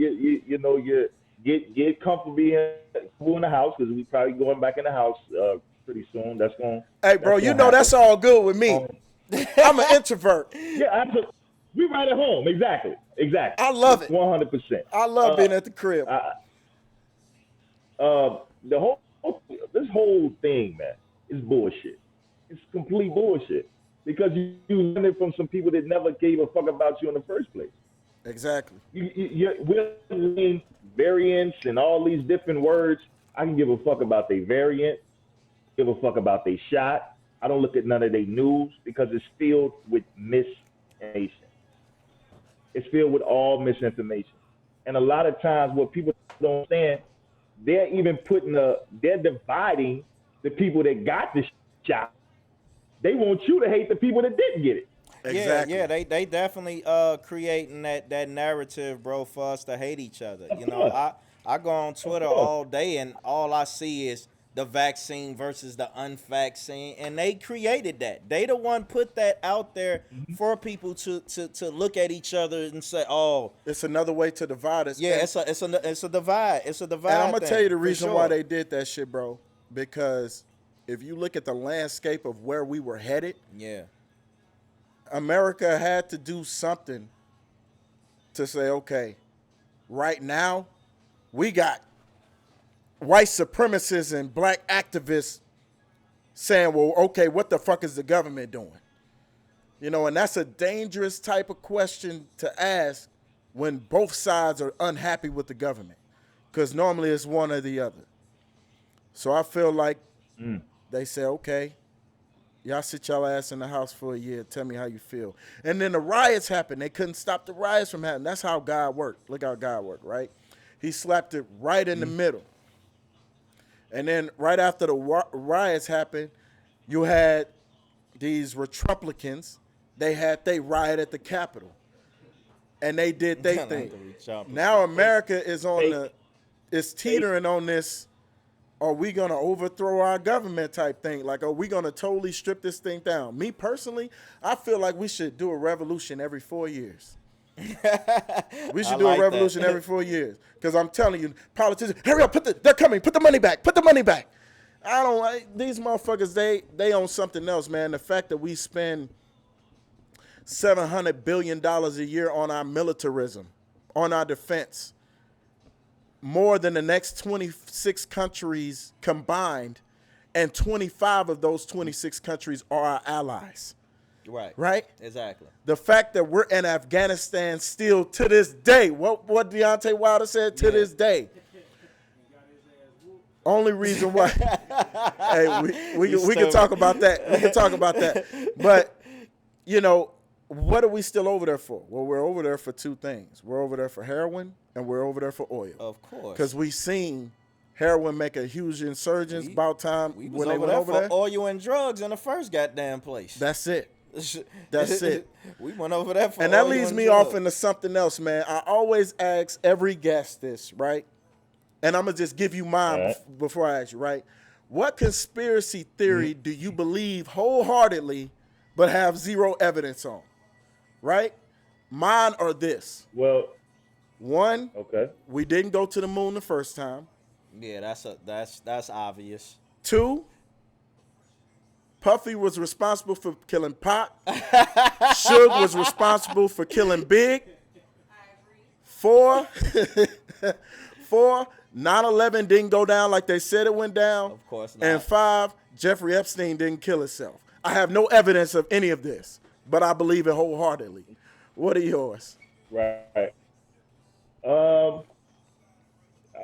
get comfortably in the house because we probably going back in the house pretty soon. That's going. hey, bro, that's all good with me. I'm an introvert. Yeah, absolutely. We right at home. Exactly. I love it. 100%. I love being at the crib. This whole thing, man, is bullshit. It's complete bullshit because you learned it from some people that never gave a fuck about you in the first place. Exactly. We're learning variants and all these different words. I can give a fuck about their variant, give a fuck about their shot. I don't look at none of their news because it's filled with misinformation. It's filled with all misinformation. And a lot of times what people don't understand, they're dividing the people that got the shot. They want you to hate the people that didn't get it. Exactly. Yeah, they definitely creating that narrative, bro, for us to hate each other. I go on Twitter all day and all I see is the vaccine versus the unvaccine, and they created that. They the one put that out there for people to look at each other and say, "Oh, it's another way to divide us." Yeah, it's a divide. It's a divide. And I'm gonna tell you the thing, reason for why sure. they did that shit, bro. Because if you look at the landscape of where we were headed, Yeah. America had to do something to say, okay, right now we got white supremacists and black activists saying, well, okay, what the fuck is the government doing? You know, and that's a dangerous type of question to ask when both sides are unhappy with the government, because normally it's one or the other. So I feel like they say, okay, y'all sit y'all ass in the house for a year. Tell me how you feel. And then the riots happened. They couldn't stop the riots from happening. That's how God worked. Look how God worked, right? He slapped it right in the middle. And then right after the riots happened, you had these Republicans. They had they riot at the Capitol. And they did their thing. Now America is is teetering on this, are we going to overthrow our government type thing? Like, are we going to totally strip this thing down? Me personally, I feel like we should do a revolution every 4 years. We should do a revolution every 4 years. Because I'm telling you, politicians, hurry up, they're coming, put the money back, put the money back. I don't like, these motherfuckers, they own something else, man. The fact that we spend $700 billion a year on our militarism, on our defense, more than the next 26 countries combined, and 25 of those 26 countries are our allies. Right. Right? Exactly. The fact that we're in Afghanistan still to this day, what Deontay Wilder said, to this day. Only reason why, hey, we can talk about that. We can talk about that. But, you know, what are we still over there for? Well, we're over there for two things. We're over there for heroin, and we're over there for oil. Of course. Because we seen heroin make a huge insurgence about time we when was they over went there over for there. oil and drugs in the first goddamn place. That's it. That's it. We went over there for and that oil leads and me drugs. off into something else, man. I always ask every guest this, right? And I'm going to just give you mine before I ask you, right? What conspiracy theory do you believe wholeheartedly but have zero evidence on? Right? Mine are this. Well, one, okay, we didn't go to the moon the first time. Yeah, that's obvious. Two, Puffy was responsible for killing Pop. Suge was responsible for killing Big. Four, 9/11 didn't go down like they said it went down. Of course not. And 5, Jeffrey Epstein didn't kill himself. I have no evidence of any of this, but I believe it wholeheartedly. What are yours? right. I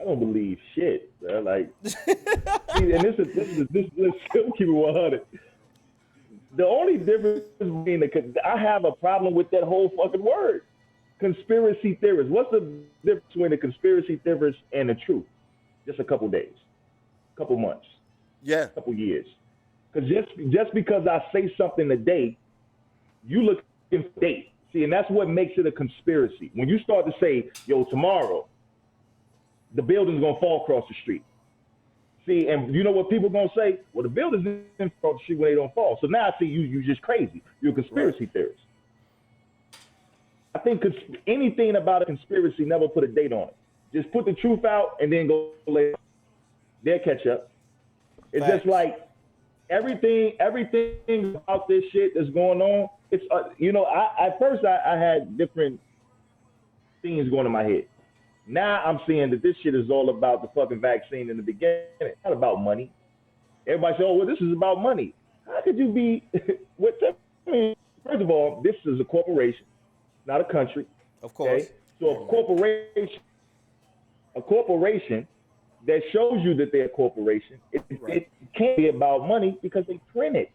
don't believe shit, bro. Like, see, and this is let's keep it 100. The only difference between I have a problem with that whole fucking word, conspiracy theorist. What's the difference between a conspiracy theorist and the truth? Just a couple days, couple months, couple years. Because just because I say something today, you look for date. See, and that's what makes it a conspiracy. When you start to say, yo, tomorrow, the building's going to fall across the street. See, and you know what people are going to say? Well, the building's in across the street when they don't fall. So now I see you just crazy. You're a conspiracy theorist. I think anything about a conspiracy, never put a date on it. Just put the truth out and then go later. They'll catch up. It's just like everything about this shit that's going on. It's at first I had different things going in my head. Now I'm seeing that this shit is all about the fucking vaccine in the beginning. It's not about money. Everybody says, oh, well, this is about money. How could you be first of all, this is a corporation, not a country. Of course. Okay? So a corporation that shows you that they're a corporation, it can't be about money because they print it.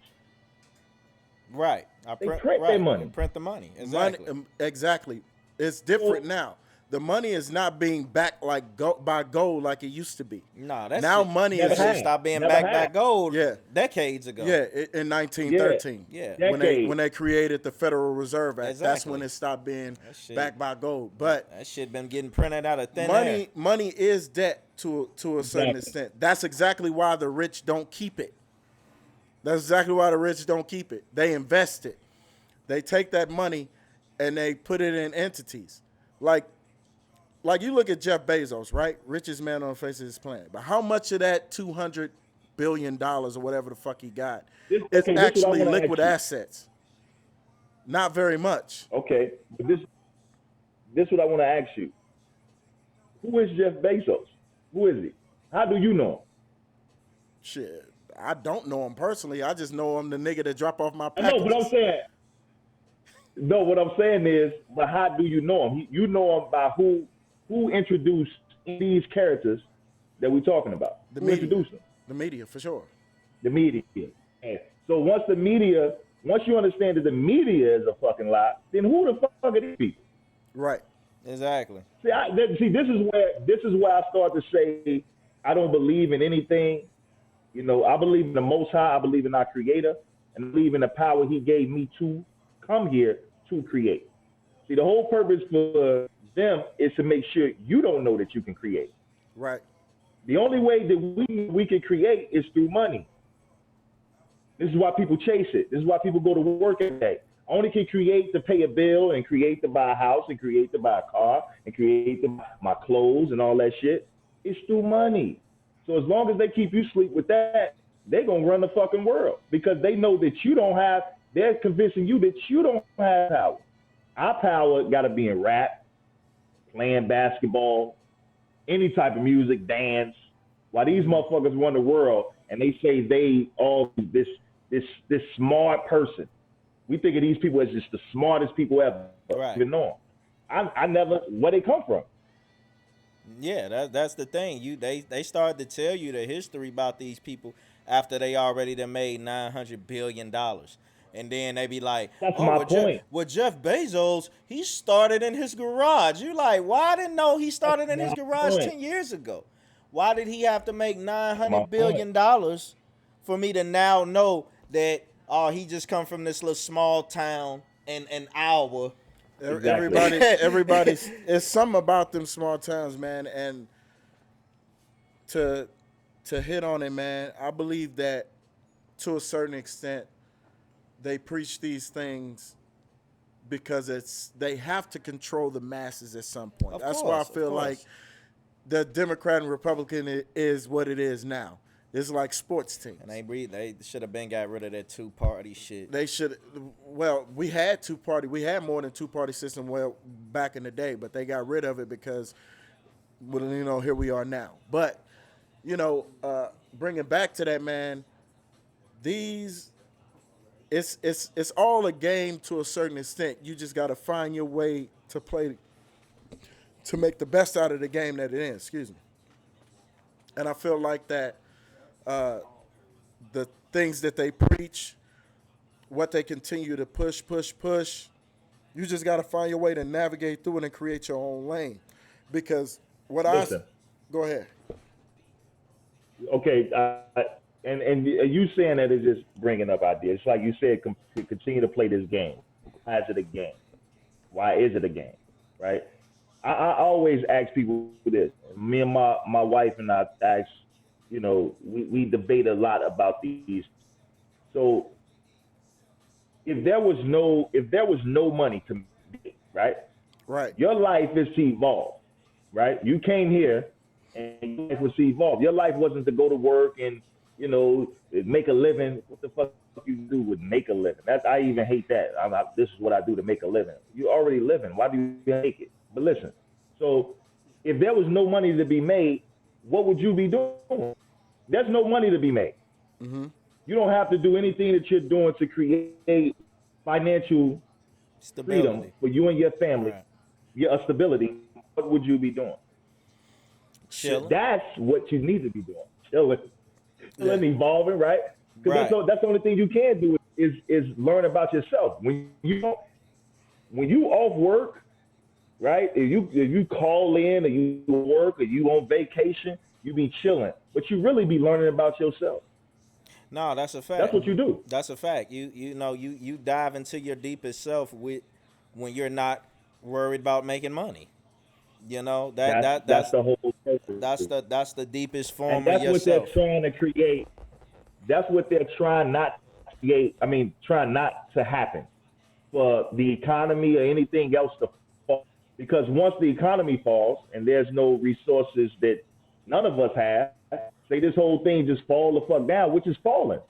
Right. They print their money. Print the money. Exactly. Exactly. It's different now. The money is not being backed by gold like it used to be. No, that's now money is stopped being backed by gold decades ago. Yeah, in 1913. Yeah. When they created the Federal Reserve Act, that's when it stopped being backed by gold. But that shit been getting printed out of thin air. Money is debt to a certain extent. That's exactly why the rich don't keep it. That's exactly why the rich don't keep it. They invest it. They take that money and they put it in entities. Like you look at Jeff Bezos, right? Richest man on the face of this planet. But how much of that $200 billion or whatever the fuck he got is actually liquid assets? Not very much. Okay, but this is what I want to ask you. Who is Jeff Bezos? Who is he? How do you know him? Shit. I don't know him personally. I just know him the nigga that drop off my I know, packages. but I'm saying, no, what I'm saying is, but how do you know him? You know him by who introduced these characters that we're talking about. Who introduced them? The media, for sure. The media. And so once you understand that the media is a fucking lie, then who the fuck are these people? Right. Exactly. See, this is where I start to say I don't believe in anything. You know, I believe in the Most High. I believe in our Creator, and I believe in the power He gave me to come here to create. See, the whole purpose for them is to make sure you don't know that you can create. Right. The only way that we can create is through money. This is why people chase it. This is why people go to work every day. I only can create to pay a bill and create to buy a house and create to buy a car and create to buy my clothes and all that shit. It's through money. So as long as they keep you sleep with that, they're going to run the fucking world because they know that you don't have, they're convincing you that you don't have power. Our power got to be in rap, playing basketball, any type of music, dance. While these motherfuckers run the world and they say they all this smart person. We think of these people as just the smartest people ever. Right. Even know them. I never, where they come from. Yeah, that's the thing. They started to tell you the history about these people after they already done made $900 billion. And then they be like, that's my point. Jeff Bezos, he started in his garage. You like, why I didn't know he started in his garage 10 years ago? Why did he have to make $900 billion for me to now know that, he just come from this little small town in Iowa? Exactly. Everybody's, it's something about them small towns, man. And to hit on it, man, I believe that to a certain extent, they preach these things because they have to control the masses at some point. That's why I feel like the Democrat and Republican is what it is now. It's like sports teams. And they should have been got rid of that two-party shit. They should. Well, we had two-party. We had more than two-party system back in the day, but they got rid of it because, here we are now. But, bringing back to that, man, it's all a game to a certain extent. You just got to find your way to play, to make the best out of the game that it is. Excuse me. And I feel like that the things that they preach, what they continue to push, you just got to find your way to navigate through it and create your own lane. Because go ahead. Okay, and you saying that is just bringing up ideas. It's like you said, continue to play this game. Why is it a game? Why is it a game? Right? I always ask people this. Me and my wife and I ask, we debate a lot about these. So if there was no money to make, right? Your life is to evolve, right? You came here and your life was to evolve. Your life wasn't to go to work and, make a living. What the fuck you do with make a living? I even hate that. This is what I do to make a living. You're already living. Why do you make it? But listen, so if there was no money to be made, what would you be doing? There's no money to be made. Mm-hmm. You don't have to do anything that you're doing to create financial freedom for you and your family, right. Your stability. What would you be doing? Chilling. That's what you need to be doing. Chilling, evolving, right? Because that's the only thing you can do is learn about yourself. When you off work, right? If you call in or you work or you on vacation, you be chilling, but you really be learning about yourself. No, that's a fact. That's what you do. That's a fact. You dive into your deepest self when you're not worried about making money. That's the whole purpose. That's the deepest form and that's of yourself. What they're trying to create. That's what they're trying not to create. Trying not to happen for the economy or anything else to fall. Because once the economy falls and there's no resources that none of us have, say this whole thing just fall the fuck down, which is falling.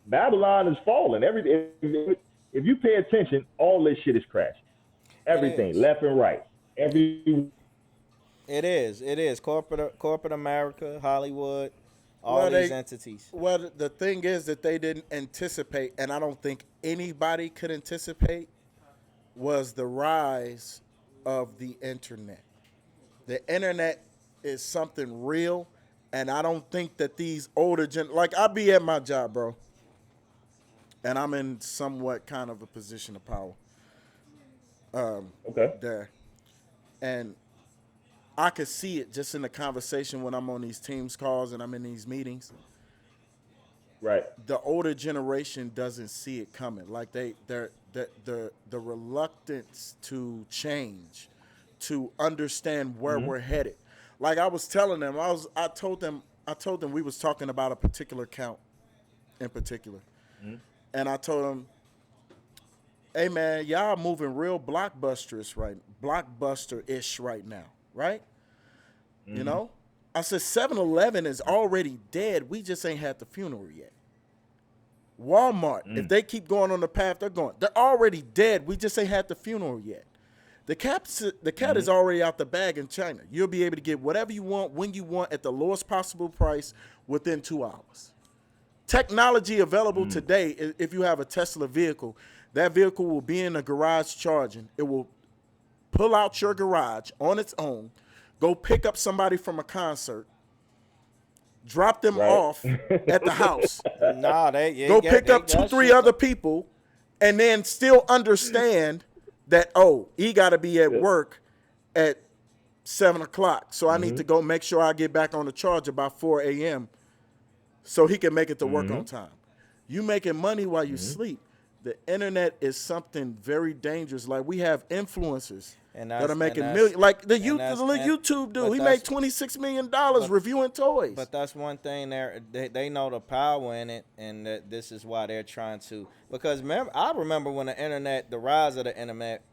Babylon is falling. If you pay attention, all this shit is crashing. Everything, left and right. It is. Corporate America, Hollywood, all these entities. Well, the thing is that they didn't anticipate, and I don't think anybody could anticipate, was the rise of the internet. The internet is something real, and I don't think that these older like I be at my job, bro, and I'm in somewhat kind of a position of power. Okay. There, and I could see it just in the conversation when I'm on these Teams calls and I'm in these meetings. Right. The older generation doesn't see it coming. Like the reluctance to change, to understand where we're headed. Like I was telling them, I told them we was talking about a particular count in particular. And I told them, hey man, y'all moving real blockbuster-ish right now, right? You know? I said 7-Eleven is already dead. We just ain't had the funeral yet. Walmart, if they keep going on the path they're going, they're already dead. We just ain't had the funeral yet. The cat is already out the bag in China. You'll be able to get whatever you want, when you want, at the lowest possible price within 2 hours. Technology available today, if you have a Tesla vehicle, that vehicle will be in a garage charging. It will pull out your garage on its own, go pick up somebody from a concert, drop them off at the house. Go pick up 2-3 other people, and then still understand that, oh, he got to be at work at 7 o'clock. So I need to go make sure I get back on the charger by 4 a.m. so he can make it to work on time. You making money while you sleep. The internet is something very dangerous. Like we have influencers that are making millions. Like the YouTube dude, he made $26 million reviewing toys. But that's one thing they know the power in it, and that this is why they're trying to. Because I remember when the rise of the internet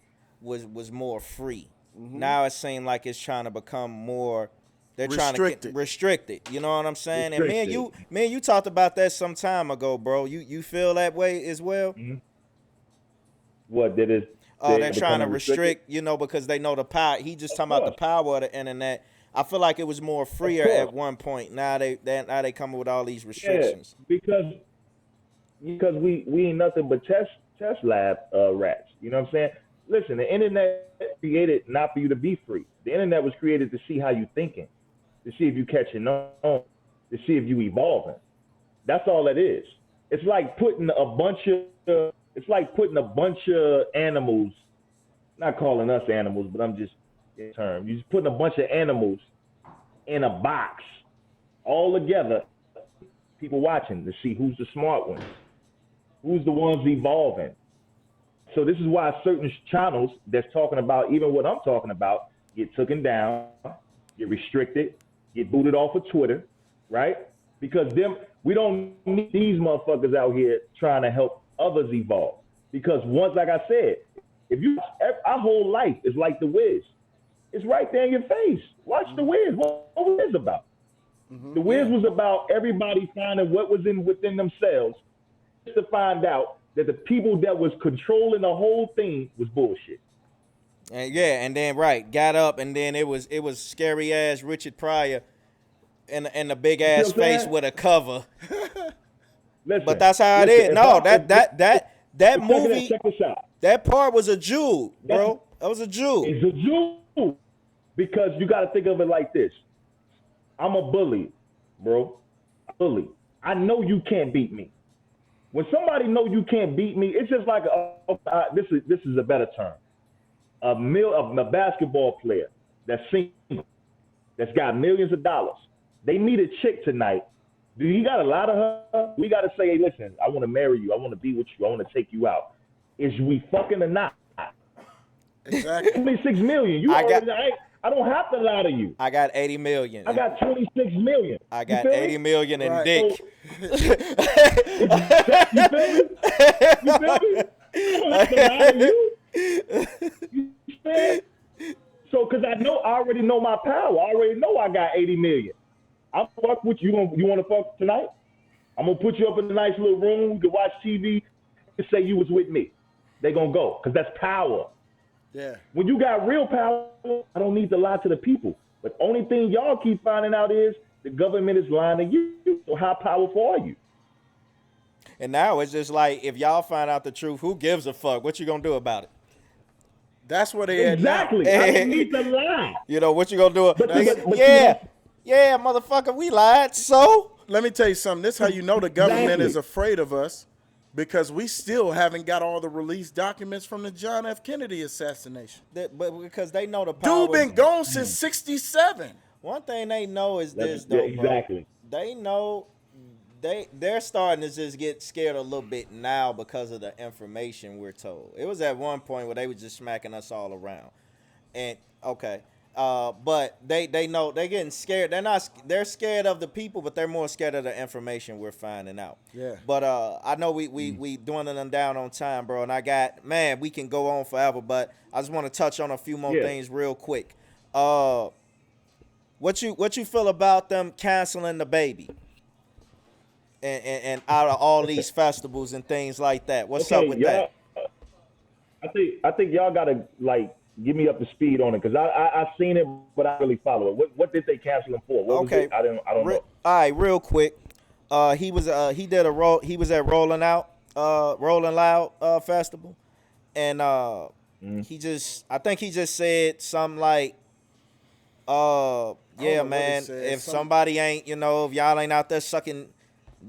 was more free. Now it seems like it's trying to become more. They're trying to restrict it. You know what I'm saying? And me and you talked about that some time ago, bro. You feel that way as well? What did it? They're trying to restrict, because they know the power. He just talking about the power of the internet. I feel like it was more freer at one point. Now they come with all these restrictions. Yeah, because we ain't nothing but test lab rats. You know what I'm saying? Listen, the internet created not for you to be free. The internet was created to see how you thinking, to see if you catching on, to see if you evolving. That's all it is. It's like putting a bunch of animals, not calling us animals, but I'm just in terms. You're just putting a bunch of animals in a box all together, people watching to see who's the smart ones, who's the ones evolving. So this is why certain channels that's talking about even what I'm talking about get taken down, get restricted, get booted off of Twitter, right? Because we don't need these motherfuckers out here trying to help others evolve. Because once, like I said, our whole life is like The Wiz. It's right there in your face. Watch The Wiz. What was The Wiz about? The Wiz was about everybody finding what was within themselves just to find out that the people that was controlling the whole thing was bullshit. And then got up, and then it was scary ass Richard Pryor and a big ass face with a cover. Listen, but that's how it is. No, that movie, check this out. That part was a jewel, bro. That was a jewel. It's a jewel because you got to think of it like this. I'm a bully, bro. Bully. I know you can't beat me. When somebody know you can't beat me, it's just like this is a better term. A basketball player that's single, that's got millions of dollars. They meet a chick tonight. Do you got a lot of her? We got to say, hey, listen, I want to marry you. I want to be with you. I want to take you out. Is we fucking or not? Exactly. 26 million. I don't have to lie to you. I got 80 million. I got 26 million. I got 80 million in dick. You feel me? You feel me? I don't have to lie to you. You understand? So, because I already know my power. I already know I got 80 million. I'll fuck with you. You want to fuck tonight? I'm going to put you up in a nice little room. You can watch TV and say you was with me. They going to go because that's power. Yeah. When you got real power, I don't need to lie to the people. But only thing y'all keep finding out is the government is lying to you. So how powerful are you? And now it's just like, if y'all find out the truth, who gives a fuck? What you gonna do about it? That's what they at now. Exactly. I don't need to lie. You know what you gonna do? But yeah, motherfucker, we lied. So Let me tell you something. This is how you know the government is afraid of us, because we still haven't got all the released documents from the John F. Kennedy assassination. but because they know the power. Dude been gone since '67. One thing they know is this, Yeah, though, exactly. bro. They know they're starting to just get scared a little bit now because of the information we're told. It was at one point where they were just smacking us all around, and okay. But they know they're getting scared. They're scared of the people, but they're more scared of the information we're finding out. Yeah. But I know we dwindling them down on time, bro. And we can go on forever, but I just want to touch on a few more things real quick. What you feel about them canceling the baby? And out of all these festivals and things like that. What's up with that? I think y'all gotta give me up to speed on it, because I seen it, but I really follow it. What did they cancel him for? What was it? I don't know. All right, real quick. He was at Rolling Loud festival, and I think he just said something like, yeah, man, if somebody ain't, if y'all ain't out there sucking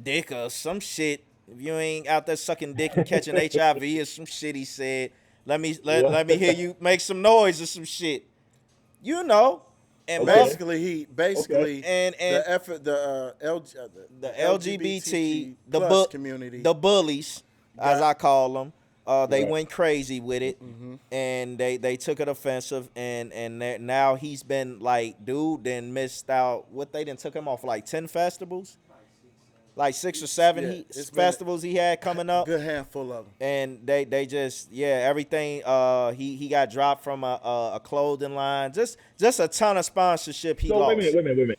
dick or some shit, if you ain't out there sucking dick and catching HIV or some shit, he said, let me hear you make some noise or some shit, And Basically, and the LGBT plus community, the bullies, as I call them, they went crazy with it, and they took it offensive, and now he's been then missed out. What, they done took him off 10 festivals, 6 or 7 festivals he had coming up. Good handful of them. And they just everything. He got dropped from a clothing line. Just a ton of sponsorship he lost. Wait a minute.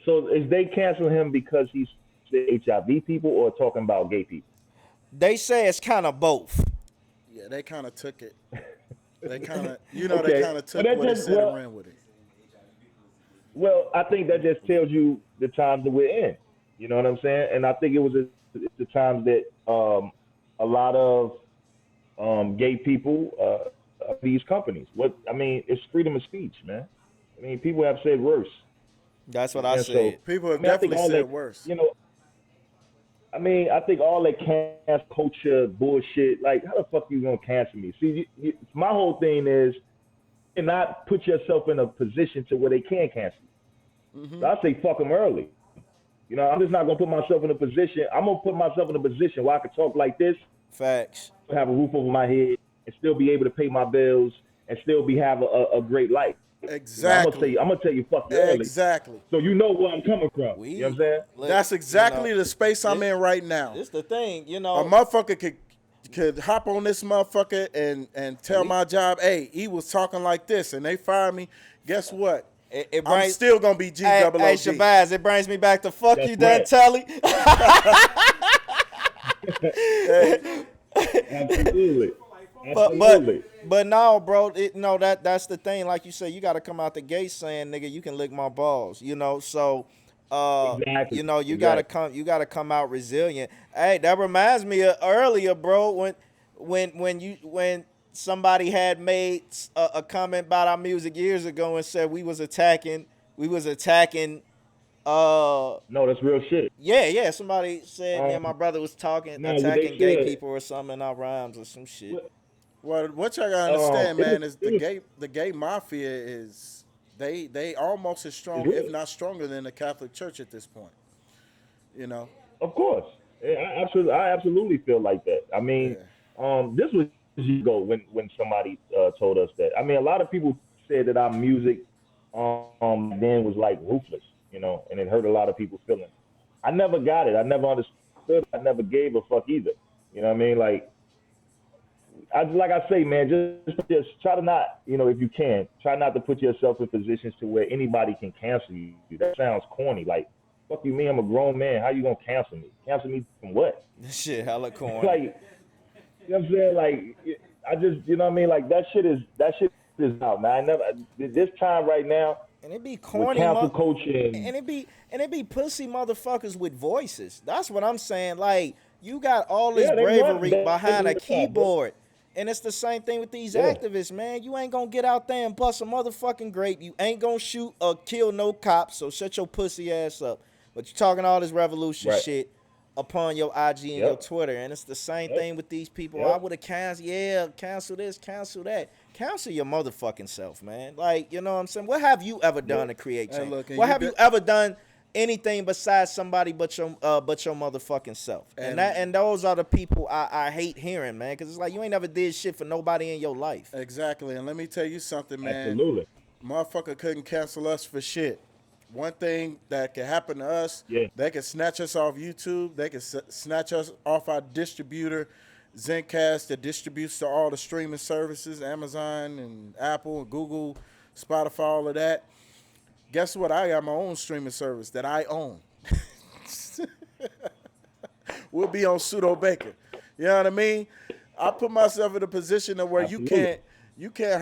So is they canceling him because he's the HIV people, or talking about gay people? They say it's kind of both. Yeah, they kind of took it. They kind of, they kind of took what it said and ran with it. Well, I think that just tells you the times that we're in. You know what I'm saying? And I think it was the times that a lot of gay people, these companies. It's freedom of speech, man. I mean, people have said worse. That's what I said. So, people have definitely said worse. I think all that cancel culture bullshit, how the fuck you gonna cancel me? See, my whole thing is, you cannot put yourself in a position to where they can cancel you. So I say fuck them early. I'm just not gonna put myself in a position. I'm gonna put myself in a position where I can talk like this, facts, have a roof over my head, and still be able to pay my bills, and still have a great life. Exactly. I'm gonna tell you fuck you early. Exactly. So you know where I'm coming from. You know what I'm saying? That's exactly the space I'm in right now. It's the thing, A motherfucker could hop on this motherfucker and tell my job, hey, he was talking like this, and they fire me. Guess what? I'm still gonna be GWOG. Hey, Shabazz, it brings me back to fuck That's you, Dunn Telly. Absolutely. But no, bro. That's the thing. Like you say, you got to come out the gate saying, "Nigga, you can lick my balls." So, exactly. you gotta come out resilient. Hey, that reminds me of earlier, bro. When somebody had made a comment about our music years ago and said we was attacking. No, that's real shit. Yeah. Somebody said, my brother was attacking gay people or something in our rhymes or some shit. Well, what y'all gotta understand, man, is the gay mafia is they almost as strong, if not stronger, than the Catholic Church at this point. Of course, I absolutely feel like that. I mean, this was years ago when somebody told us that. I mean, a lot of people said that our music then was ruthless, and it hurt a lot of people's feelings. I never got it. I never understood. I never gave a fuck either. You know what I mean? Like I say, man, just try to not, if you can, try not to put yourself in positions to where anybody can cancel you. That sounds corny. Like, fuck you, me, I'm a grown man. How you gonna cancel me? Cancel me from what? This shit hella corny. You know what I'm saying? I just, you know what I mean? That shit is out, man. This time right now, And it be with corny, cancel culture and it be pussy motherfuckers with voices. That's what I'm saying. Like, you got all this bravery behind a keyboard. And it's the same thing with these activists, man. You ain't gonna get out there and bust a motherfucking grape. You ain't gonna shoot or kill no cops, so shut your pussy ass up. But you talking all this revolution shit upon your IG and your Twitter. And it's the same thing with these people. I would have cancel this, cancel that. Cancel your motherfucking self, man. Like, you know what I'm saying? What have you ever done to create change? What have you ever done anything besides somebody but your motherfucking self? And those are the people I hate hearing, man, because it's like you ain't never did shit for nobody in your life. Exactly. And let me tell you something, man. Absolutely. Motherfucker couldn't cancel us for shit. One thing that can happen to us, they can snatch us off YouTube. They can snatch us off our distributor, Zencast, that distributes to all the streaming services, Amazon and Apple and Google, Spotify, all of that. Guess what? I got my own streaming service that I own. We'll be on Pseudo Baker. You know what I mean? I put myself in a position of where you can't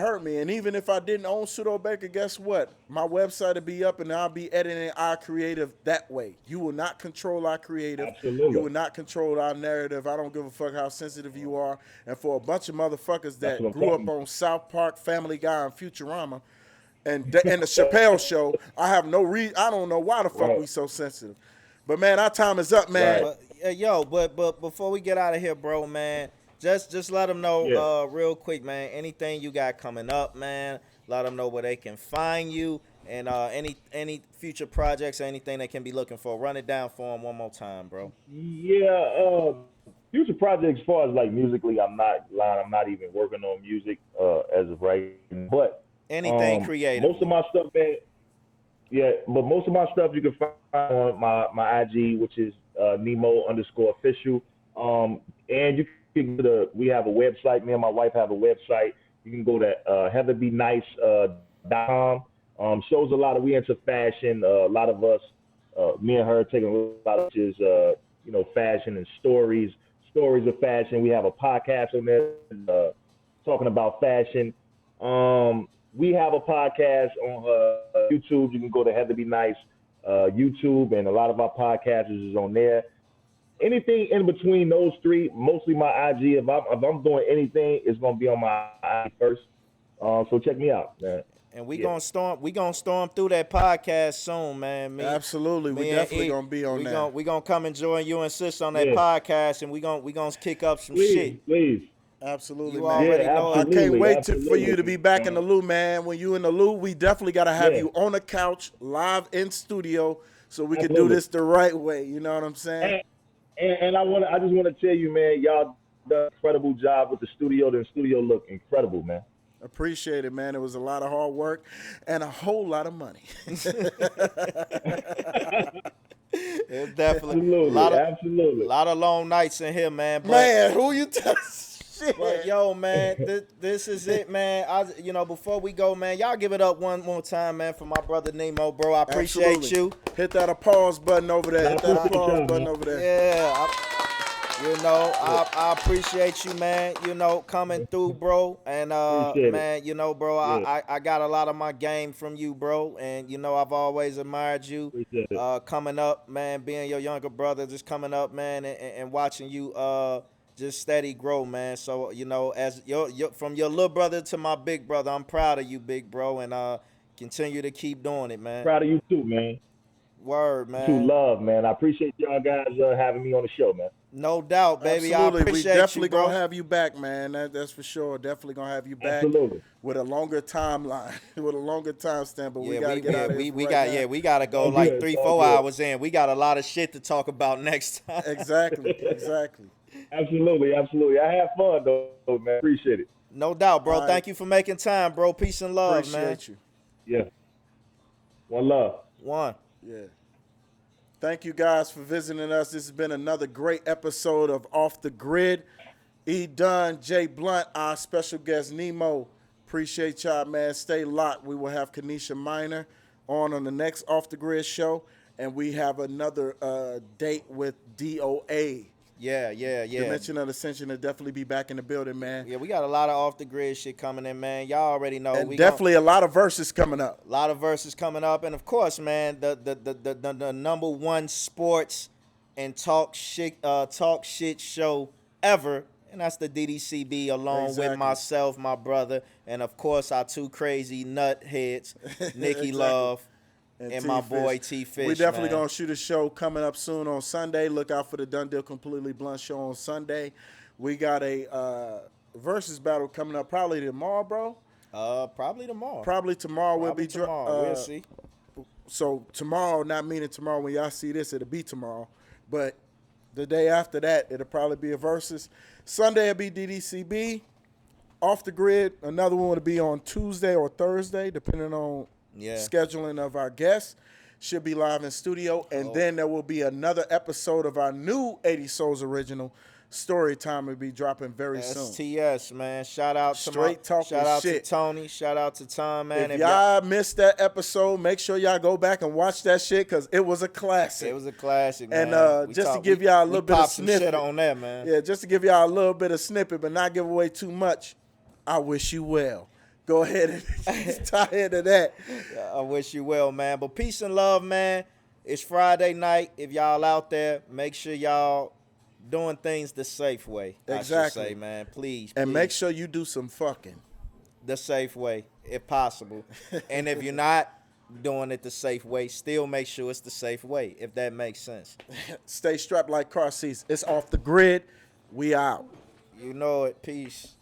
hurt me. And even if I didn't own Pseudo Baker, guess what? My website will be up and I'll be editing our creative that way. You will not control our creative. Absolutely. You will not control our narrative. I don't give a fuck how sensitive you are. And for a bunch of motherfuckers that grew up on South Park, Family Guy, and Futurama, and the Chappelle Show, I have no reason. I don't know why the fuck we so sensitive. But man, our time is up, man. But before we get out of here, bro, man, just let them know real quick, man. Anything you got coming up, man. Let them know where they can find you, and any future projects or anything they can be looking for. Run it down for them one more time, bro. Yeah, future projects as far as like musically, I'm not lying. I'm not even working on music as of right now. But anything creative. Most of my stuff, man. Yeah, but most of my stuff you can find on my IG, which is Nimo_official. And you can we have a website. Me and my wife have a website. You can go to heatherbynice.com. Shows a lot of, we into fashion. A lot of us, me and her, taking a lot of his, fashion and stories of fashion. We have a podcast on there talking about fashion. We have a podcast on YouTube. You can go to Heather Be Nice YouTube, and a lot of our podcasts is on there. Anything in between those three, mostly my IG. If I'm doing anything, it's gonna be on my IG first. So check me out, man. And we gonna storm through that podcast soon, man. Absolutely, we definitely gonna be on that. We gonna come and join you and sis on that podcast, and we gonna kick up some shit. Please. Absolutely, you man. Already know. I can't wait for you to be back in the loo, man. When you in the loo, we definitely got to have you on the couch, live in studio, so we can do this the right way. You know what I'm saying? And I just want to tell you, man, y'all done an incredible job with the studio. The studio look incredible, man. Appreciate it, man. It was a lot of hard work and a whole lot of money. It's definitely absolutely a lot of long nights in here, man. Man, who you telling? But yo, man, this is it, man. Before we go, man, y'all give it up one more time, man, for my brother Nimo, bro. I appreciate you. Hit that applause button over there. Yeah, I appreciate you, man. Coming through, bro. And man, bro, I got a lot of my game from you, bro. And I've always admired you. Coming up, man, being your younger brother, just coming up, man, and watching you just steady grow, man. So, as from your little brother to my big brother, I'm proud of you, big bro, and continue to keep doing it, man. Proud of you too, man. Word, man. True love, man. I appreciate y'all guys having me on the show, man. No doubt, baby. Absolutely. I appreciate we definitely you, bro. gonna have you back, man. That's for sure. Definitely gonna have you back. Absolutely. With a longer timeline, with a longer time stamp. But we gotta get out of here. We gotta go like 3-4 hours in. We got a lot of shit to talk about next time. Exactly. Absolutely. I have fun though, man. Appreciate it. No doubt, bro. Right. Thank you for making time, bro. Peace and love, Appreciate you. Yeah. One love. One. Yeah. Thank you guys for visiting us. This has been another great episode of Off the Grid. Dunn J Blunt, our special guest Nimo. Appreciate y'all, man. Stay locked. We will have Kanisha Minor on the next Off the Grid show, and we have another date with DOA. Yeah. Dimension of Ascension will definitely be back in the building, man. Yeah, we got a lot of off the grid shit coming in, man. Y'all already know. And definitely a lot of verses coming up. A lot of verses coming up, and of course, man, the number one sports and talk shit show ever, and that's the DDCB, along with myself, my brother, and of course our two crazy nut heads, Nikki Love and my boy T Fish. We definitely gonna shoot a show coming up soon on Sunday. Look out for the Dunn J Completely Blunt show on Sunday. We got a versus battle coming up probably tomorrow, bro. Probably tomorrow. We'll be tomorrow. We'll see. So tomorrow, not meaning tomorrow when y'all see this, it'll be tomorrow. But the day after that, it'll probably be a versus. Sunday will be DDCB. Off the Grid, another one will be on Tuesday or Thursday, depending on scheduling of our guests. Should be live in studio. And then there will be another episode of our new 80 Souls original, Story Time, will be dropping very soon. STS, man. Shout out to to Tony. Shout out to Tom, man. If y'all missed that episode, make sure y'all go back and watch that shit because it was a classic. It was a classic, man. And just to give y'all a little bit of snippet shit on that, man. Yeah, just to give y'all a little bit of snippet, but not give away too much. I wish you well. Go ahead and tie into that. I wish you well, man. But peace and love, man. It's Friday night. If y'all out there, make sure y'all doing things the safe way. Exactly. I should say, man. Please. And make sure you do some fucking. The safe way, if possible. And if you're not doing it the safe way, still make sure it's the safe way, if that makes sense. Stay strapped like car seats. It's Off the Grid. We out. You know it. Peace.